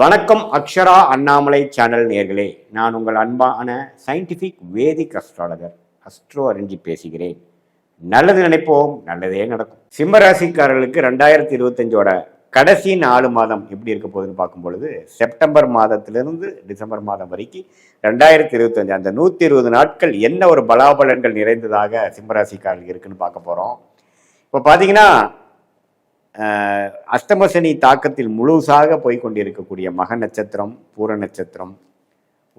வணக்கம் அக்ஷரா அண்ணாமலை சேனல் நேர்களே, நான் உங்கள் அன்பான சயின்டிஃபிக் வேதிக் அஸ்ட்ராலஜர் அஸ்ட்ரோ அறிஞ்சி பேசுகிறேன். நல்லது நினைப்போம், நல்லதே நடக்கும். சிம்ம ராசிக்காரர்களுக்கு 2025ஓட கடைசி 4 மாதம் எப்படி இருக்க போகுதுன்னு பார்க்கும் பொழுது, செப்டம்பர் மாதத்திலிருந்து டிசம்பர் மாதம் வரைக்கும் 2025 அந்த 120 நாட்கள் என்ன ஒரு பலாபலன்கள் நிறைந்ததாக சிம்மராசிக்காரர்களுக்கு இருக்குன்னு பார்க்க போகிறோம். இப்போ பார்த்தீங்கன்னா அஷ்டமசனி தாக்கத்தில் முழுசாக போய்கொண்டிருக்கக்கூடிய மக நட்சத்திரம், பூர நட்சத்திரம்,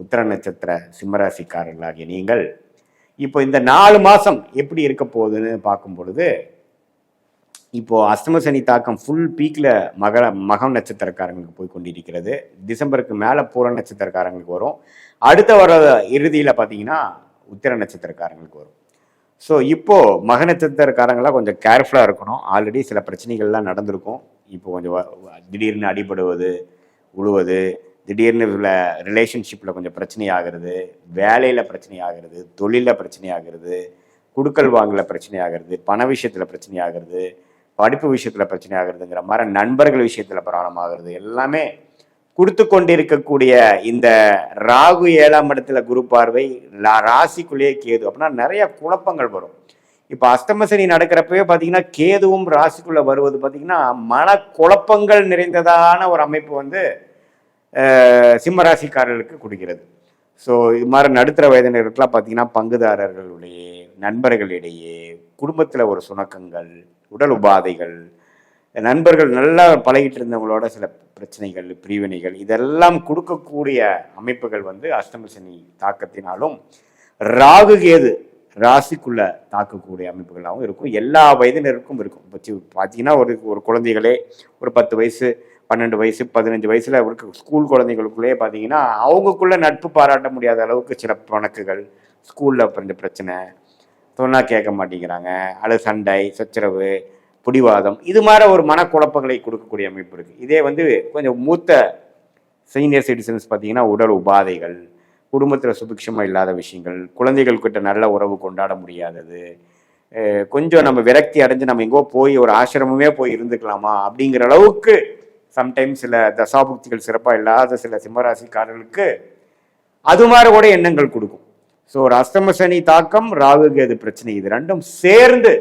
உத்தர நட்சத்திர சிம்மராசிக்காரர்களாகிய நீங்கள் இப்போ இந்த 4 மாதம் எப்படி இருக்க போகுதுன்னு பார்க்கும் பொழுது, இப்போ அஷ்டமசனி தாக்கம் ஃபுல் பீக்கில் மகம் நட்சத்திரக்காரங்களுக்கு போய் கொண்டிருக்கிறது. டிசம்பருக்கு மேலே பூர நட்சத்திரக்காரங்களுக்கு வரும். அடுத்த வர இறுதியில் பார்த்தீங்கன்னா உத்திர நட்சத்திரக்காரங்களுக்கு வரும். ஸோ இப்போது மக நட்சத்திரக்காரங்களாம் கொஞ்சம் கேர்ஃபுல்லாக இருக்கணும். ஆல்ரெடி சில பிரச்சனைகள்லாம் நடந்திருக்கும். இப்போ கொஞ்சம் திடீர்னு அடிபடுவது, உழுவது, திடீர்னு ரிலேஷன்ஷிப்பில் கொஞ்சம் பிரச்சனை ஆகிறது, வேலையில் பிரச்சனை ஆகிறது, தொழிலில் பிரச்சனை ஆகிறது, குடுக்கல் வாங்கல பிரச்சனை ஆகிறது, பண விஷயத்தில் பிரச்சனை ஆகிறது, படிப்பு விஷயத்தில் பிரச்சனை ஆகுறதுங்கிற மாதிரி நண்பர்கள் விஷயத்தில் ப்ராப்ளம் ஆகுறது எல்லாமே கொடுத்து கொண்டிருக்கக்கூடிய இந்த ராகு 7ஆம் இடத்துல குரு பார்வை, ராசிக்குள்ளேயே கேது, அப்படின்னா நிறைய குழப்பங்கள் வரும். இப்போ அஷ்டமசனி நடக்கிறப்பவே பார்த்தீங்கன்னா கேதுவும் ராசிக்குள்ளே வருவது பார்த்தீங்கன்னா மன குழப்பங்கள் நிறைந்ததான ஒரு அமைப்பு வந்து சிம்ம ராசிக்காரர்களுக்கு கொடுக்கிறது. ஸோ இது மாதிரி நடுத்தர வயதினருக்கெல்லாம் பார்த்தீங்கன்னா பங்குதாரர்களுடைய நண்பர்களிடையே குடும்பத்தில் ஒரு சுணக்கங்கள், உடல் உபாதைகள், நண்பர்கள் நல்லா பழகிட்டு இருந்தவங்களோட சில பிரச்சனைகள், பிரிவினைகள் இதெல்லாம் கொடுக்கக்கூடிய அமைப்புகள் வந்து அஷ்டமசனி தாக்கத்தினாலும் ராகு கேது ராசிக்குள்ள தாக்கக்கூடிய அமைப்புகளாகவும் இருக்கும். எல்லா வயதினருக்கும் இருக்கும். இப்போ பார்த்தீங்கன்னா ஒரு குழந்தைகளே ஒரு 10 வயசு, 12 வயசு, 15 வயசுல இருக்க ஸ்கூல் குழந்தைகளுக்குள்ளேயே பார்த்தீங்கன்னா அவங்களுக்குள்ள நட்பு பாராட்ட முடியாத அளவுக்கு சில பணக்குகள், ஸ்கூலில் பிறந்த பிரச்சனை, சொன்னால் கேட்க மாட்டேங்கிறாங்க, அல்லது சண்டை, சச்சரவு, பிடிவாதம், இது மாதிரி ஒரு மனக்குழப்பங்களை கொடுக்கக்கூடிய அமைப்பு இருக்குது. இதே வந்து கொஞ்சம் மூத்த சீனியர் சிட்டிசன்ஸ் பார்த்தீங்கன்னா உடல் உபாதைகள், குடும்பத்தில் சுபிக்ஷமாக இல்லாத விஷயங்கள், குழந்தைகள்கிட்ட நல்ல உறவு கொண்டாட முடியாதது, கொஞ்சம் நம்ம விரக்தி அடைஞ்சு நம்ம எங்கோ போய் ஒரு ஆசிரமமே போய் இருந்துக்கலாமா அப்படிங்கிற அளவுக்கு சம்டைம்ஸ் சில தசாபுக்திகள் சிறப்பாக இல்லாத சில சிம்மராசிக்காரர்களுக்கு அது மாதிரி கூட எண்ணங்கள் கொடுக்கும். ஸோ ஒரு அஷ்டமசனி தாக்கம், ராகு கேது பிரச்சனை, இது ரெண்டும் சேர்ந்து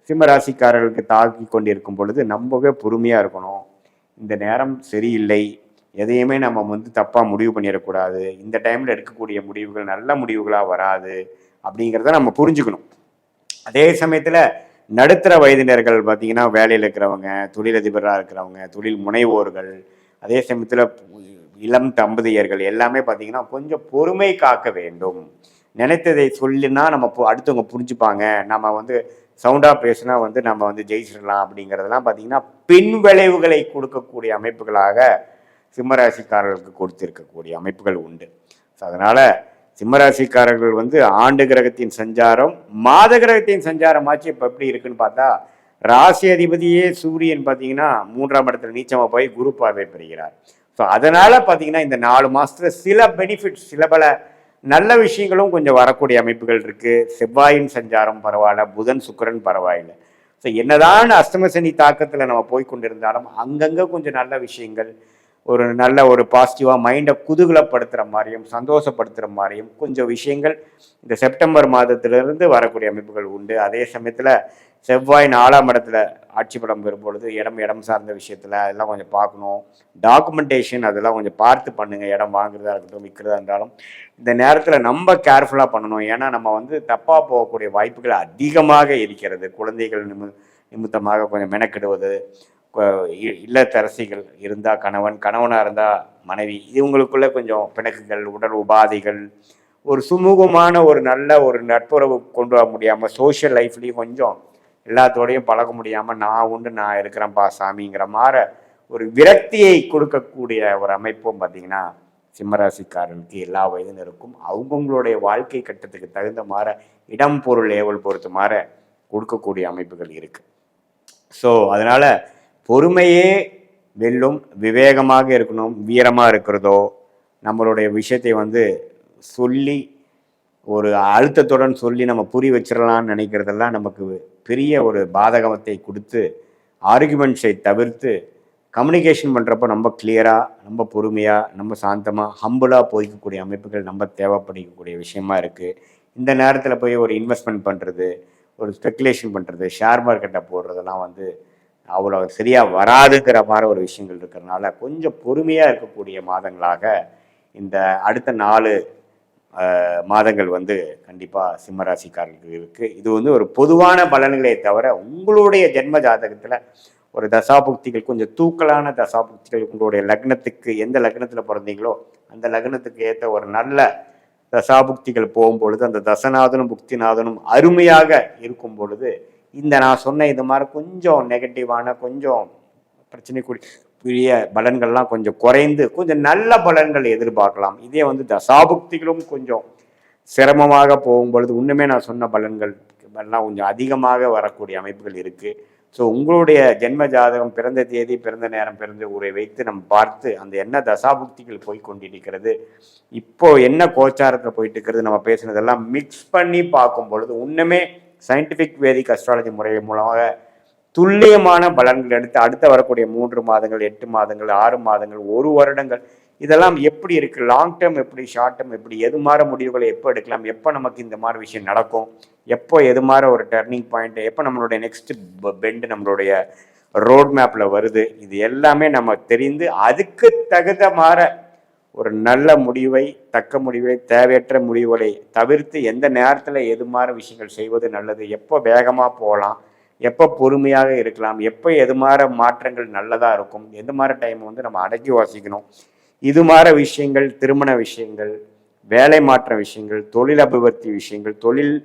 சிம்மராசிக்காரர்களுக்கு தாக்கி கொண்டிருக்கும் பொழுது ரொம்பவே பொறுமையாக இருக்கணும். இந்த நேரம் சரியில்லை, எதையுமே நம்ம வந்து தப்பாக முடிவு பண்ணிடக்கூடாது, இந்த டைமில் எடுக்கக்கூடிய முடிவுகள் நல்ல முடிவுகளாக வராது அப்படிங்கிறத நம்ம புரிஞ்சுக்கணும். அதே சமயத்தில் நடுத்தர வயதினர்கள் பார்த்தீங்கன்னா வேலையில் இருக்கிறவங்க, தொழிலதிபராக இருக்கிறவங்க, தொழில் முனைவோர்கள், அதே சமயத்தில் இளம் தம்பதியர்கள் எல்லாமே பார்த்தீங்கன்னா கொஞ்சம் பொறுமை காக்க வேண்டும். நினைத்ததை சொல்லினா நம்ம அடுத்தவங்க புரிஞ்சுப்பாங்க, நம்ம வந்து சவுண்டாக பேசுனா வந்து நம்ம வந்து ஜெயிச்சிடலாம் அப்படிங்கிறதெல்லாம் பார்த்தீங்கன்னா பின் விளைவுகளை கொடுக்கக்கூடிய அமைப்புகளாக சிம்மராசிக்காரர்களுக்கு கொடுத்திருக்கக்கூடிய அமைப்புகள் உண்டு. ஸோ அதனால் சிம்மராசிக்காரர்கள் வந்து ஆண்டு கிரகத்தின் சஞ்சாரம், மாத கிரகத்தின் சஞ்சாரமாச்சு இப்போ எப்படி இருக்குன்னு பார்த்தா, ராசி அதிபதியே சூரியன் பார்த்தீங்கன்னா 3ஆம் இடத்துல நீச்சமாக போய் குரு பார்வை பெறுகிறார். ஸோ அதனால் பார்த்தீங்கன்னா இந்த 4 மாதத்தில் சில பெனிஃபிட்ஸ், சில பல நல்ல விஷயங்களும் கொஞ்சம் வரக்கூடிய அமைப்புகள் இருக்குது. செவ்வாயின் சஞ்சாரம் பரவாயில்ல, புதன் சுக்கிரன் பரவாயில்லை. ஸோ என்னதான் அஷ்டமசனி தாக்கத்தில் நம்ம போய் கொண்டிருந்தாலும் அங்கங்கே கொஞ்சம் நல்ல விஷயங்கள், ஒரு நல்ல ஒரு பாசிட்டிவாக மைண்டை குதூகலப்படுத்துகிற மாதிரியும் சந்தோஷப்படுத்துகிற மாதிரியும் கொஞ்சம் விஷயங்கள் இந்த செப்டம்பர் மாதத்திலிருந்து வரக்கூடிய அமைப்புகள் உண்டு. அதே சமயத்தில் செவ்வாய் 4ஆம் இடத்துல ஆட்சி பலம் பெறும்பொழுது இடம் சார்ந்த விஷயத்தில் அதெல்லாம் கொஞ்சம் பார்க்கணும். டாக்குமெண்டேஷன் அதெல்லாம் கொஞ்சம் பார்த்து பண்ணுங்கள். இடம் வாங்குறதா இருக்கட்டும், விற்கிறதா இருந்தாலும் இந்த நேரத்தில் நம்ம கேர்ஃபுல்லாக பண்ணணும். ஏன்னா நம்ம வந்து தப்பாக போகக்கூடிய வாய்ப்புகள் அதிகமாக இருக்கிறது. குழந்தைகள் நிமித்தமாக கொஞ்சம் மெனக்கிடுவது, இல்லத்தரசிகள் இருந்தால் கணவனாக இருந்தால் மனைவி, இவங்களுக்குள்ளே கொஞ்சம் பிணக்குகள், உடல் உபாதைகள், ஒரு சுமூகமான ஒரு நல்ல ஒரு நட்புறவு கொண்டு வர முடியாமல், சோஷியல் லைஃப்லேயும் கொஞ்சம் எல்லாத்தோடையும் பழக முடியாமல் நான் உண்டு நான் இருக்கிறேன்ப்பா சாமிங்கிற மாதிரி ஒரு விரக்தியை கொடுக்கக்கூடிய ஒரு அமைப்பும் பார்த்தீங்கன்னா சிம்மராசிக்காரர்களுக்கு எல்லா வயதினருக்கும் அவங்கவுங்களுடைய வாழ்க்கை கட்டத்துக்கு தகுந்த மாதிரி இடம் பொருள் ஏவல் பொறுத்த மாதிரி கொடுக்கக்கூடிய அமைப்புகள் இருக்குது. ஸோ அதனால் பொறுமையே வெல்லும். விவேகமாக இருக்கணும். வீரமாக இருக்கிறதோ, நம்மளுடைய விஷயத்தை வந்து சொல்லி ஒரு அழுத்தத்துடன் சொல்லி நம்ம புரிய வச்சிடலான்னு நினைக்கிறதெல்லாம் நமக்கு பெரிய ஒரு பாதகத்தை கொடுத்து ஆர்குமெண்ட்ஸை தவிர்த்து கம்யூனிகேஷன் பண்ணுறப்போ ரொம்ப கிளியராக, ரொம்ப பொறுமையாக, ரொம்ப சாந்தமாக, ஹம்பிளாக போய்க்கக்கூடிய அமைப்புகள் ரொம்ப தேவைப்படக்கூடிய விஷயமா இருக்குது. இந்த நேரத்தில் போய் ஒரு இன்வெஸ்ட்மெண்ட் பண்ணுறது, ஒரு ஸ்பெக்குலேஷன் பண்ணுறது, ஷேர் மார்க்கெட்டை போடுறதெல்லாம் வந்து அவ்வளோ சரியாக வராதுங்கிற மாதிரி ஒரு விஷயங்கள் இருக்கிறதுனால கொஞ்சம் பொறுமையாக இருக்கக்கூடிய மாதங்களாக இந்த அடுத்த 4 மாதங்கள் வந்து கண்டிப்பாக சிம்மராசிக்காரர்களுக்கு இருக்குது. இது வந்து ஒரு பொதுவான பலன்களே தவிர உங்களுடைய ஜென்ம ஜாதகத்தில் ஒரு தசாபுக்திகள், கொஞ்சம் தூக்கலான தசாபுக்திகள், உங்களுடைய லக்னத்துக்கு எந்த லக்னத்தில் பிறந்தீங்களோ அந்த லக்னத்துக்கு ஏற்ற ஒரு நல்ல தசாபுக்திகள் போகும்பொழுது, அந்த தசநாதனும் புக்திநாதனும் அருமையாக இருக்கும் பொழுது, இந்த நான் சொன்ன இது மாதிரி கொஞ்சம் நெகட்டிவான, கொஞ்சம் பிரச்சனைக்குரிய பலன்கள்லாம் கொஞ்சம் குறைந்து கொஞ்சம் நல்ல பலன்கள் எதிர்பார்க்கலாம். இதே வந்து தசாபுக்திகளும் கொஞ்சம் சிரமமாக போகும்பொழுது இன்னுமே நான் சொன்ன பலன்கள் எல்லாம் கொஞ்சம் அதிகமாக வரக்கூடிய அமைப்புகள் இருக்குது. ஸோ உங்களுடைய ஜென்ம ஜாதகம், பிறந்த தேதி, பிறந்த நேரம், பிறந்த ஊரை வைத்து நம்ம பார்த்து அந்த என்ன தசாபுக்திகள் போய் கொண்டிருக்கிறது, இப்போ என்ன கோச்சாரத்தில் போயிட்டு இருக்கிறது, நம்ம பேசுனதெல்லாம் மிக்ஸ் பண்ணி பார்க்கும் பொழுது இன்னுமே சயின்டிஃபிக் வேதிக் அஸ்ட்ராலஜி முறை மூலமாக துல்லியமான பலன்கள் எடுத்து அடுத்த வரக்கூடிய 3 மாதங்கள், 8 மாதங்கள், 6 மாதங்கள், 1 வருடங்கள் இதெல்லாம் எப்படி இருக்குது, லாங் டேர்ம் எப்படி, ஷார்ட் டேர்ம் எப்படி, எது மாதிரி முடிவுகளை எப்போ எடுக்கலாம், எப்போ நமக்கு இந்த மாதிரி விஷயம் நடக்கும், எப்போ எது மாதிரி ஒரு டர்னிங் பாயிண்ட், எப்போ நம்மளுடைய நெக்ஸ்ட் பெண்டு நம்மளுடைய ரோட் மேப்பில் வருது, இது எல்லாமே நம்ம தெரிந்து அதுக்கு தகுந்த மாதிரி ஒரு நல்ல முடிவை, தக்க முடிவை, தேவையற்ற முடிவுகளை தவிர்த்து எந்த நேரத்தில் எது மாதிரி விஷயங்கள் செய்வது நல்லது, எப்போ வேகமாக போகலாம், எப்போ பொறுமையாக இருக்கலாம், எப்போ எது மாதிரி மாற்றங்கள் நல்லதாக இருக்கும், எது மாதிரி டைம் வந்து நம்ம அடக்கி வாசிக்கணும், இது மாதிரி விஷயங்கள், திருமண விஷயங்கள், வேலை மாற்ற விஷயங்கள், தொழில் அபிவிருத்தி விஷயங்கள், தொழில்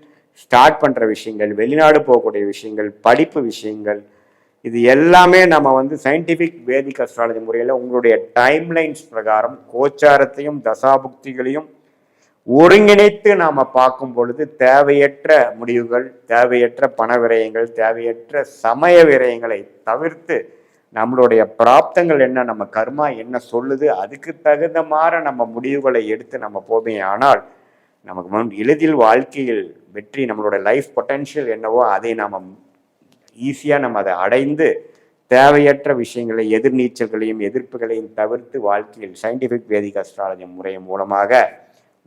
ஸ்டார்ட் பண்ணுற விஷயங்கள், வெளிநாடு போகக்கூடிய விஷயங்கள், படிப்பு விஷயங்கள், இது எல்லாமே நம்ம வந்து சயின்டிஃபிக் வேதிக் அஸ்ட்ராலஜி முறையில் உங்களுடைய டைம்லைன்ஸ் பிரகாரம் கோச்சாரத்தையும் தசாபுக்திகளையும் ஒருங்கிணைத்து நாம் பார்க்கும் பொழுது தேவையற்ற முடிவுகள், தேவையற்ற பண விரயங்கள், தேவையற்ற சமய விரயங்களை தவிர்த்து நம்மளுடைய பிராப்தங்கள் என்ன, நம்ம கர்மா என்ன சொல்லுது, அதுக்கு தகுந்த மாதிரி நம்ம முடிவுகளை எடுத்து நம்ம போமே. ஆனால் நமக்கு எளிதில் வாழ்க்கையில் வெற்றி, நம்மளோட லைஃப் பொட்டன்ஷியல் என்னவோ அதை நாம் ஈஸியாக நம்ம அதை அடைந்து தேவையற்ற விஷயங்களை, எதிர்நீச்சல்களையும் எதிர்ப்புகளையும் தவிர்த்து வாழ்க்கையில் சயின்டிஃபிக் வேதிக் அஸ்ட்ராலஜி முறை மூலமாக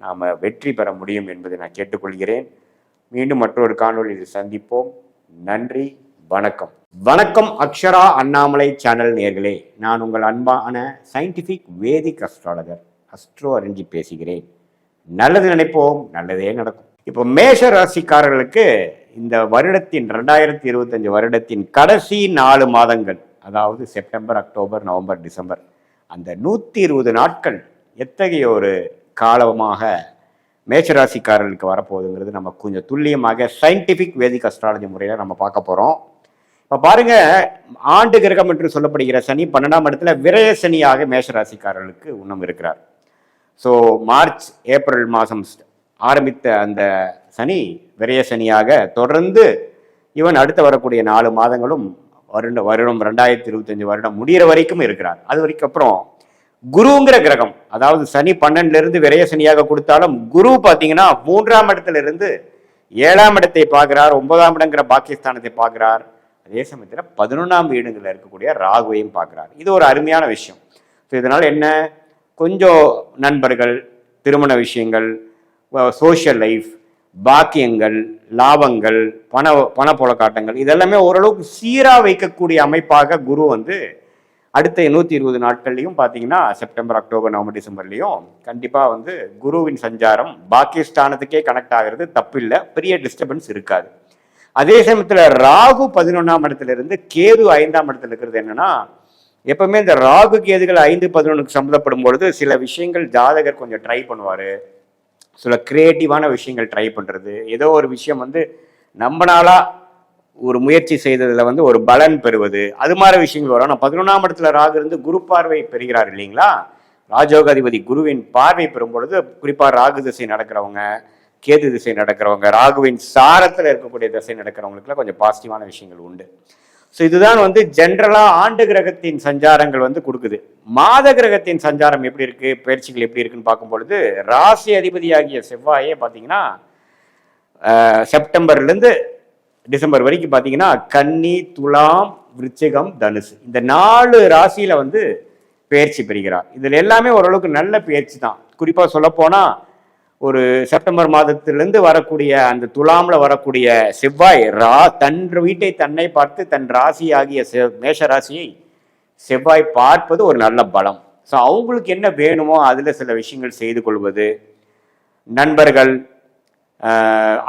நாம் வெற்றி பெற முடியும் என்பதை நான் கேட்டுக்கொள்கிறேன். மீண்டும் மற்றொரு காணொலியில் சந்திப்போம். நன்றி, வணக்கம். வணக்கம் அக்ஷரா அண்ணாமலை சேனல் நேயர்களே, நான் உங்கள் அன்பான சயின்டிஃபிக் வேதிக் அஸ்ட்ராலஜர் அஸ்ட்ரோ அறிஞ்சி பேசுகிறேன். நல்லது நினைப்போம், நல்லதே நடக்கும். இப்போ மேஷ ராசிக்காரர்களுக்கு இந்த வருடத்தின் 2025 வருடத்தின் கடைசி 4 மாதங்கள், அதாவது செப்டம்பர், அக்டோபர், நவம்பர், டிசம்பர், அந்த 120 நாட்கள் எத்தகைய ஒரு காலமாக மேஷராசிக்காரர்களுக்கு வரப்போகுதுங்கிறது நம்ம கொஞ்சம் துல்லியமாக சயின்டிஃபிக் வேதிக் அஸ்ட்ராலஜி முறையில் நம்ம பார்க்க போகிறோம். இப்போ பாருங்க, ஆண்டு கிரகம் என்று சொல்லப்படுகிற சனி 12ஆம் இடத்துல விரய சனியாக மேஷராசிக்காரர்களுக்கு இன்னும் இருக்கிறார். ஸோ மார்ச், ஏப்ரல் மாதம் ஆரம்பித்த அந்த சனி விரய சனியாக தொடர்ந்து இவன் அடுத்து வரக்கூடிய 4 மாதங்களும் வருடம் 2025 வருடம் முடிகிற வரைக்கும் இருக்கிறார். அது வரைக்கும் அப்புறம் குருங்கிற கிரகம், அதாவது சனி 12லிருந்து விரய சனியாக கொடுத்தாலும் குரு பார்த்தீங்கன்னா 3ஆம் இடத்துல இருந்து 7ஆம் இடத்தை பார்க்கிறார், 9ஆம் இடங்கிற பாக்கியஸ்தானத்தை பார்க்கிறார். அதே சமயத்தில் 11ஆம் வீடுகளில் இருக்கக்கூடிய ராகுவையும் பார்க்கிறார். இது ஒரு அருமையான விஷயம். ஸோ இதனால் என்ன, கொஞ்சம் நண்பர்கள், திருமண விஷயங்கள், சோஷியல் லைஃப், பாக்கியங்கள், லாபங்கள், பணப்புழக்காட்டங்கள் இதெல்லாமே ஓரளவுக்கு சீராக வைக்கக்கூடிய அமைப்பாக குரு வந்து அடுத்த 120 நாட்கள்லையும் பார்த்தீங்கன்னா செப்டம்பர், அக்டோபர், நவம்பர், டிசம்பர்லையும் கண்டிப்பாக வந்து குருவின் சஞ்சாரம் பாக்கியஸ்தானத்துக்கே கனெக்ட் ஆகிறது தப்பில்லை, பெரிய டிஸ்டர்பன்ஸ் இருக்காது. அதே சமயத்தில் ராகு 11ஆம் இடத்துல இருந்து கேது 5ஆம் இடத்துல இருக்கிறது என்னன்னா, எப்பவுமே இந்த ராகு கேதுகள் 5, 11க்கு சம்மந்தப்படும் பொழுது சில விஷயங்கள் ஜாதகர் கொஞ்சம் ட்ரை பண்ணுவார். சில கிரியேட்டிவான விஷயங்கள் ட்ரை பண்ணுறது, ஏதோ ஒரு விஷயம் வந்து நம்மளால ஒரு முயற்சி செய்ததில் வந்து ஒரு பலன் பெறுவது, அது மாதிரி விஷயங்கள் வரும். ஆனால் 11ஆம் இடத்துல ராகு இருந்து குரு பார்வை பெறுகிறார் இல்லைங்களா, ராஜோகாதிபதி குருவின் பார்வை பெறும் பொழுது குறிப்பாக ராகு திசை நடக்கிறவங்க, கேது திசை நடக்கிறவங்க, ராகுவின் சாரத்தில் இருக்கக்கூடிய திசை நடக்கிறவங்களுக்குலாம் கொஞ்சம் பாசிட்டிவான விஷயங்கள் உண்டு. ஸோ இதுதான் வந்து ஜென்ரலாக ஆண்டு கிரகத்தின் சஞ்சாரங்கள் வந்து கொடுக்குது. மாத கிரகத்தின் சஞ்சாரம் எப்படி இருக்குது, பயிற்சிகள் எப்படி இருக்குன்னு பார்க்கும் பொழுது ராசி அதிபதியாகிய செவ்வாயே பார்த்தீங்கன்னா செப்டம்பர்லேருந்து டிசம்பர் வரைக்கும் பார்த்தீங்கன்னா கன்னி, துலாம், விருச்சிகம், தனுசு இந்த 4 ராசியில வந்து பெயர்ச்சி பெறுகிறார். இதில் எல்லாமே ஓரளவுக்கு நல்ல பெயர்ச்சி தான். குறிப்பாக சொல்லப்போனால் ஒரு செப்டம்பர் மாதத்திலிருந்து வரக்கூடிய அந்த துலாம்ல வரக்கூடிய செவ்வாய் தன் வீட்டை தன்னை பார்த்து தன் ராசி ஆகிய மேஷ ராசியை செவ்வாய் பார்ப்பது ஒரு நல்ல பலம். ஸோ அவங்களுக்கு என்ன வேணுமோ அதில் சில விஷயங்கள் செய்து கொள்வது, நண்பர்கள்,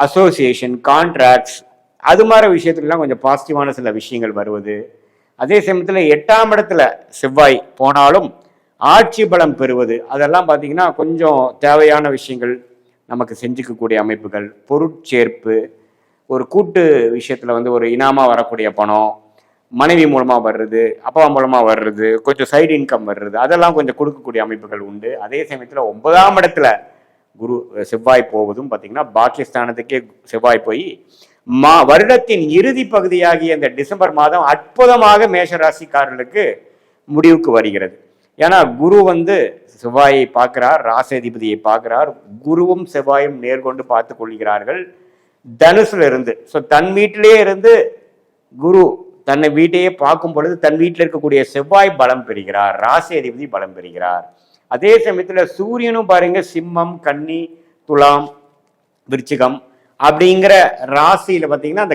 அசோசியேஷன், கான்ட்ராக்ட்ஸ், அது மாதிரி விஷயத்துலலாம் கொஞ்சம் பாசிட்டிவான சில விஷயங்கள் வருவது. அதே சமயத்தில் 8ஆம் இடத்துல செவ்வாய் போனாலும் ஆட்சி பலம் பெறுவது, அதெல்லாம் பார்த்தீங்கன்னா கொஞ்சம் தேவையான விஷயங்கள் நமக்கு செஞ்சுக்கக்கூடிய அமைப்புகள். பொருட்சேர்ப்பு, ஒரு கூட்டு விஷயத்தில் வந்து ஒரு இனாமாக வரக்கூடிய பணம், மனைவி மூலமாக வர்றது, அப்பா மூலமாக வர்றது, கொஞ்சம் சைடு இன்கம் வர்றது, அதெல்லாம் கொஞ்சம் கொடுக்கக்கூடிய அமைப்புகள் உண்டு. அதே சமயத்தில் 9ஆம் இடத்துல செவ்வாய் போவதும் பார்த்தீங்கன்னா பாக்கியஸ்தானத்துக்கே செவ்வாய் போய் வருடத்தின் இறுதி பகுதியாகிய இந்த டிசம்பர் மாதம் அற்புதமாக மேஷராசிக்காரர்களுக்கு முடிவுக்கு வருகிறது. ஏன்னா குரு வந்து செவ்வாயை பார்க்கிறார், ராசாதிபதியை பார்க்கிறார், குருவும் செவ்வாயும் நேர்கொண்டு பார்த்து கொள்கிறார்கள் தனுசுல இருந்து. ஸோ தன் வீட்டிலே இருந்து குரு தன்னை வீட்டையே பார்க்கும் பொழுது தன் வீட்டில் இருக்கக்கூடிய செவ்வாய் பலம் பெறுகிறார், ராசி அதிபதி பலம் பெறுகிறார். அதே சமயத்தில் சூரியனும் பாருங்க சிம்மம், கன்னி, துலாம், விருச்சிகம் அப்படிங்கிற ராசியில பார்த்தீங்கன்னா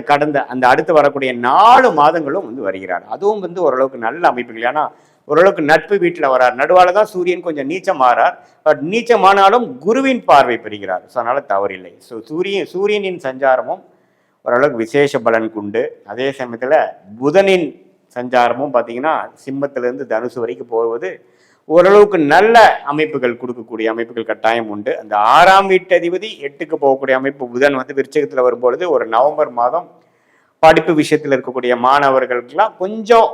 அந்த அடுத்து வரக்கூடிய 4 மாதங்களும் வந்து வருகிறார். அதுவும் வந்து ஓரளவுக்கு நல்ல அமைப்புகள். ஏன்னா ஓரளவுக்கு நட்பு வீட்டில் வரார். நடுவால தான் சூரியன் கொஞ்சம் நீச்சம் மாறார். பட் நீச்சமானாலும் குருவின் பார்வை பெறுகிறார். ஸோ அதனால தவறில்லை. ஸோ சூரியனின் சஞ்சாரமும் ஓரளவுக்கு விசேஷ பலன் கொண்டு, அதே சமயத்தில் புதனின் சஞ்சாரமும் பார்த்தீங்கன்னா சிம்மத்திலிருந்து தனுசு வரைக்கும் போவது ஓரளவுக்கு நல்ல அமைப்புகள் கொடுக்கக்கூடிய அமைப்புகள் கட்டாயம் உண்டு. அந்த 6ஆம் வீட்டு அதிபதி 8க்கு போகக்கூடிய அமைப்பு புதன் வந்து விருச்சிகத்தில் வரும்பொழுது ஒரு நவம்பர் மாதம் படிப்பு விஷயத்தில் இருக்கக்கூடிய மாணவர்களுக்கெல்லாம் கொஞ்சம்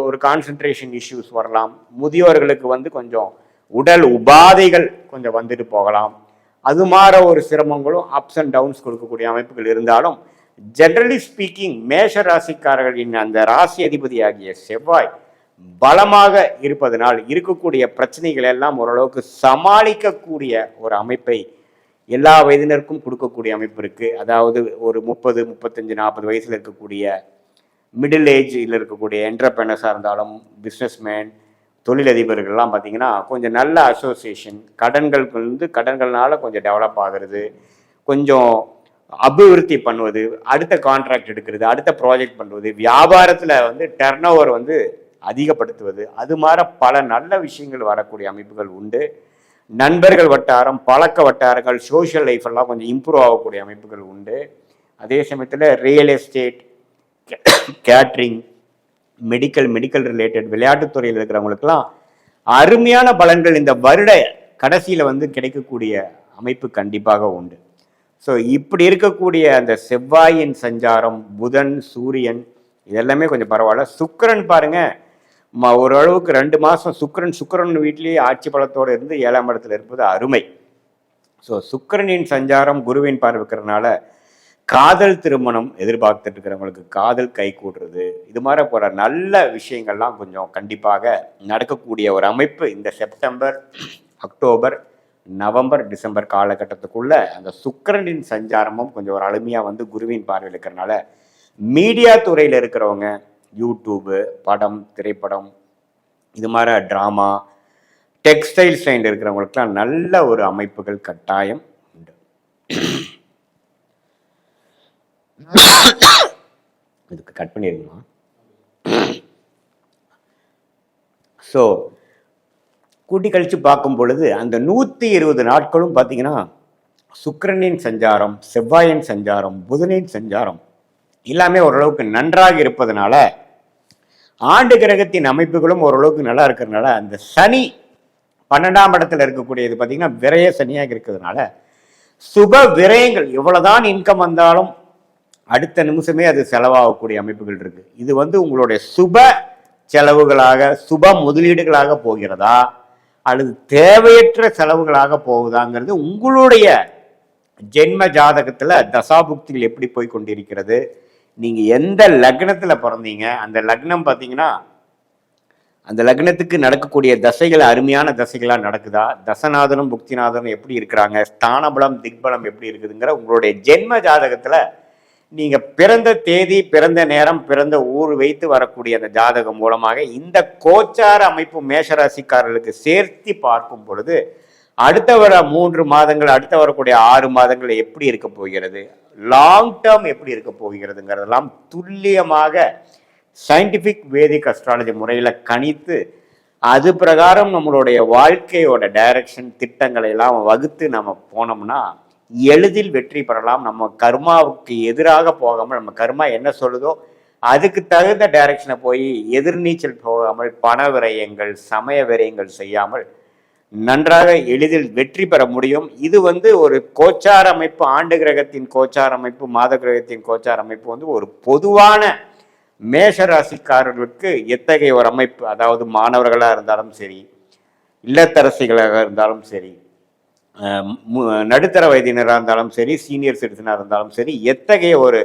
ஒரு கான்சென்ட்ரேஷன் இஷ்யூஸ் வரலாம். முதியோர்களுக்கு வந்து கொஞ்சம் உடல் உபாதைகள் கொஞ்சம் வந்துட்டு போகலாம். அது மாதிரி ஒரு சிரமங்களும் அப்ஸ் அண்ட் டவுன்ஸ் கொடுக்கக்கூடிய அமைப்புகள் இருந்தாலும் ஜெனரலி ஸ்பீக்கிங் மேஷ ராசிக்காரர்களின் அந்த ராசி அதிபதி ஆகிய செவ்வாய் பலமாக இருப்பதனால் இருக்கக்கூடிய பிரச்சனைகள் எல்லாம் ஓரளவுக்கு சமாளிக்கக்கூடிய ஒரு அமைப்பை எல்லா வயதினருக்கும் கொடுக்கக்கூடிய அமைப்பு இருக்கு. அதாவது ஒரு 30, 35, 40 வயசுல இருக்கக்கூடிய மிடில் ஏஜில் இருக்கக்கூடிய என்டர்பிரனர்ஸாக இருந்தாலும் பிஸ்னஸ்மேன், தொழிலதிபர்கள்லாம் பார்த்தீங்கன்னா கொஞ்சம் நல்ல அசோசியேஷன், கடன்கள்னால கொஞ்சம் டெவலப் ஆகிறது, கொஞ்சம் அபிவிருத்தி பண்ணுவது, அடுத்த கான்ட்ராக்ட் எடுக்கிறது, அடுத்த ப்ராஜெக்ட் பண்ணுவது, வியாபாரத்தில் வந்து டர்ன் ஓவர் வந்து அதிகப்படுத்துவது, அது மாதிரி பல நல்ல விஷயங்கள் வரக்கூடிய அமைப்புகள் உண்டு. நண்பர்கள் வட்டாரம், பழக்க வட்டாரங்கள், சோஷியல் லைஃப் எல்லாம் கொஞ்சம் இம்ப்ரூவ் ஆகக்கூடிய அமைப்புகள் உண்டு. அதே சமயத்தில் real estate, catering, medical related விளையாட்டுத்துறையில் இருக்கிறவங்களுக்கெல்லாம் அருமையான பலன்கள் இந்த வருட கடைசியில் வந்து கிடைக்கக்கூடிய அமைப்பு கண்டிப்பாக உண்டு. ஸோ இப்படி இருக்கக்கூடிய அந்த செவ்வாயின் சஞ்சாரம், புதன், சூரியன் இதெல்லாமே கொஞ்சம் பரவாயில்ல. சுக்கிரன் பாருங்க ஓரளவுக்கு 2 மாதம் சுக்கிரன் வீட்டிலேயே ஆட்சி பலத்தோடு இருந்து 7ஆம் இடத்துல இருப்பது அருமை. ஸோ சுக்கிரனின் சஞ்சாரம் குருவின் பார்வைக்கிறதுனால காதல் திருமணம் எதிர்பார்த்துட்டு இருக்கிறவங்களுக்கு காதல் கை கூடுறது, இது மாதிரி போகிற நல்ல விஷயங்கள்லாம் கொஞ்சம் கண்டிப்பாக நடக்கக்கூடிய ஒரு அமைப்பு இந்த செப்டம்பர், அக்டோபர், நவம்பர், டிசம்பர் காலகட்டத்துக்குள்ள அந்த சுக்கிரனின் சஞ்சாரமும் கொஞ்சம் ஒரு அருமையாக வந்து குருவின் பார்வையில் இருக்கிறனால மீடியா துறையில் இருக்கிறவங்க, யூடியூபு, படம், திரைப்படம், இது மாதிரி ட்ராமா, டெக்ஸ்டைல் சைன் இருக்கிறவங்களுக்குலாம் நல்ல ஒரு அமைப்புகள் கட்டாயம் உண்டு. இதுக்கு கட் பண்ணிருக்கணும். ஸோ கூட்டி கழிச்சு பார்க்கும் பொழுது அந்த 120 நாட்களும் பார்த்தீங்கன்னா சுக்கிரனின் சஞ்சாரம், செவ்வாயின் சஞ்சாரம், புதனின் சஞ்சாரம் எல்லாமே ஓரளவுக்கு நன்றாக இருப்பதனால ஆண்டு கிரகத்தின் அமைப்புகளும் ஓரளவுக்கு நல்லா இருக்கிறதுனால அந்த சனி 12ஆம் இடத்துல இருக்கக்கூடியது பார்த்தீங்கன்னா விரய சனியாக இருக்கிறதுனால சுப விரயங்கள் எவ்வளவுதான் இன்கம் வந்தாலும் அடுத்த நிமிஷமே அது செலவாகக்கூடிய அமைப்புகள் இருக்கு. இது வந்து உங்களுடைய சுப செலவுகளாக, சுப முதலீடுகளாக போகிறதா அல்லது தேவையற்ற செலவுகளாக போகுதாங்கிறது உங்களுடைய ஜென்ம ஜாதகத்துல தசாபுக்திகள் எப்படி போய் கொண்டிருக்கிறது, நீங்க எந்த லக்னத்துல பிறந்தீங்க, அந்த லக்னம் பார்த்தீங்கன்னா அந்த லக்னத்துக்கு நடக்கக்கூடிய தசைகள் அருமையான தசைகளா நடக்குதா, தசநாதனும் புக்திநாதனும் எப்படி இருக்கிறாங்க, ஸ்தானபலம் திக்பலம் எப்படி இருக்குதுங்கிற உங்களுடைய ஜென்ம ஜாதகத்துல நீங்கள் பிறந்த தேதி, பிறந்த நேரம், பிறந்த ஊர் வைத்து வரக்கூடிய அந்த ஜாதகம் மூலமாக இந்த கோச்சார அமைப்பு மேஷராசிக்காரர்களுக்கு சேர்த்து பார்க்கும் பொழுது அடுத்த வர 3 மாதங்கள், அடுத்த வரக்கூடிய 6 மாதங்கள் எப்படி இருக்க போகிறது, லாங் டேர்ம் எப்படி இருக்க போகிறதுங்கிறதெல்லாம் துல்லியமாக சயின்டிஃபிக் வேதிக் அஸ்ட்ராலஜி முறையில் கணித்து அது பிரகாரம் நம்மளுடைய வாழ்க்கையோட டைரக்ஷன் திட்டங்களை எல்லாம் வகுத்து நம்ம போனோம்னா எளிதில் வெற்றி பெறலாம். நம்ம கர்மாவுக்கு எதிராக போகாமல், நம்ம கர்மா என்ன சொல்லுதோ அதுக்கு தகுந்த டைரக்ஷனை போய் எதிர்நீச்சல் போகாமல், பண விரயங்கள், சமய விரயங்கள் செய்யாமல் நன்றாக எளிதில் வெற்றி பெற முடியும். இது ஒரு கோச்சார அமைப்பு, ஆண்டு கிரகத்தின் கோச்சார அமைப்பு, மாத கிரகத்தின் கோச்சார அமைப்பு ஒரு பொதுவான மேஷ ராசிக்காரர்களுக்கு எத்தகைய ஒரு அமைப்பு, அதாவது மாணவர்களாக இருந்தாலும் சரி, இல்லத்தரசிகளாக இருந்தாலும் சரி, நடுத்தர வயதினராக இருந்தாலும் சரி, சீனியர் சிட்டிசனாக இருந்தாலும் சரி, எத்தகைய ஒரு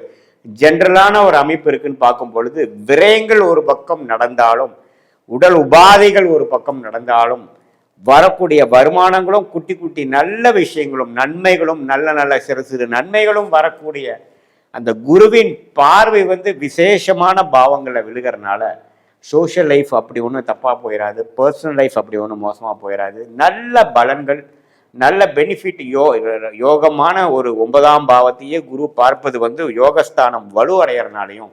ஜென்ரலான ஒரு அமைப்பு இருக்குன்னு பார்க்கும் பொழுது விரயங்கள் ஒரு பக்கம் நடந்தாலும், உடல் உபாதைகள் ஒரு பக்கம் நடந்தாலும், வரக்கூடிய வருமானங்களும் குட்டி குட்டி நல்ல விஷயங்களும் நன்மைகளும் நல்ல நல்ல சிறு சிறு நன்மைகளும் வரக்கூடிய அந்த குருவின் பார்வை விசேஷமான பாவங்களை விழுகிறனால சோஷியல் லைஃப் அப்படி ஒன்றும் தப்பாக போயிடாது, பர்சனல் லைஃப் அப்படி ஒன்றும் மோசமாக போயிடாது. நல்ல பலன்கள், நல்ல பெனிஃபிட். யோகமான ஒரு 9ஆம் பாவத்தையே குரு பார்ப்பது யோகஸ்தானம் வலுவடைகிறனாலையும்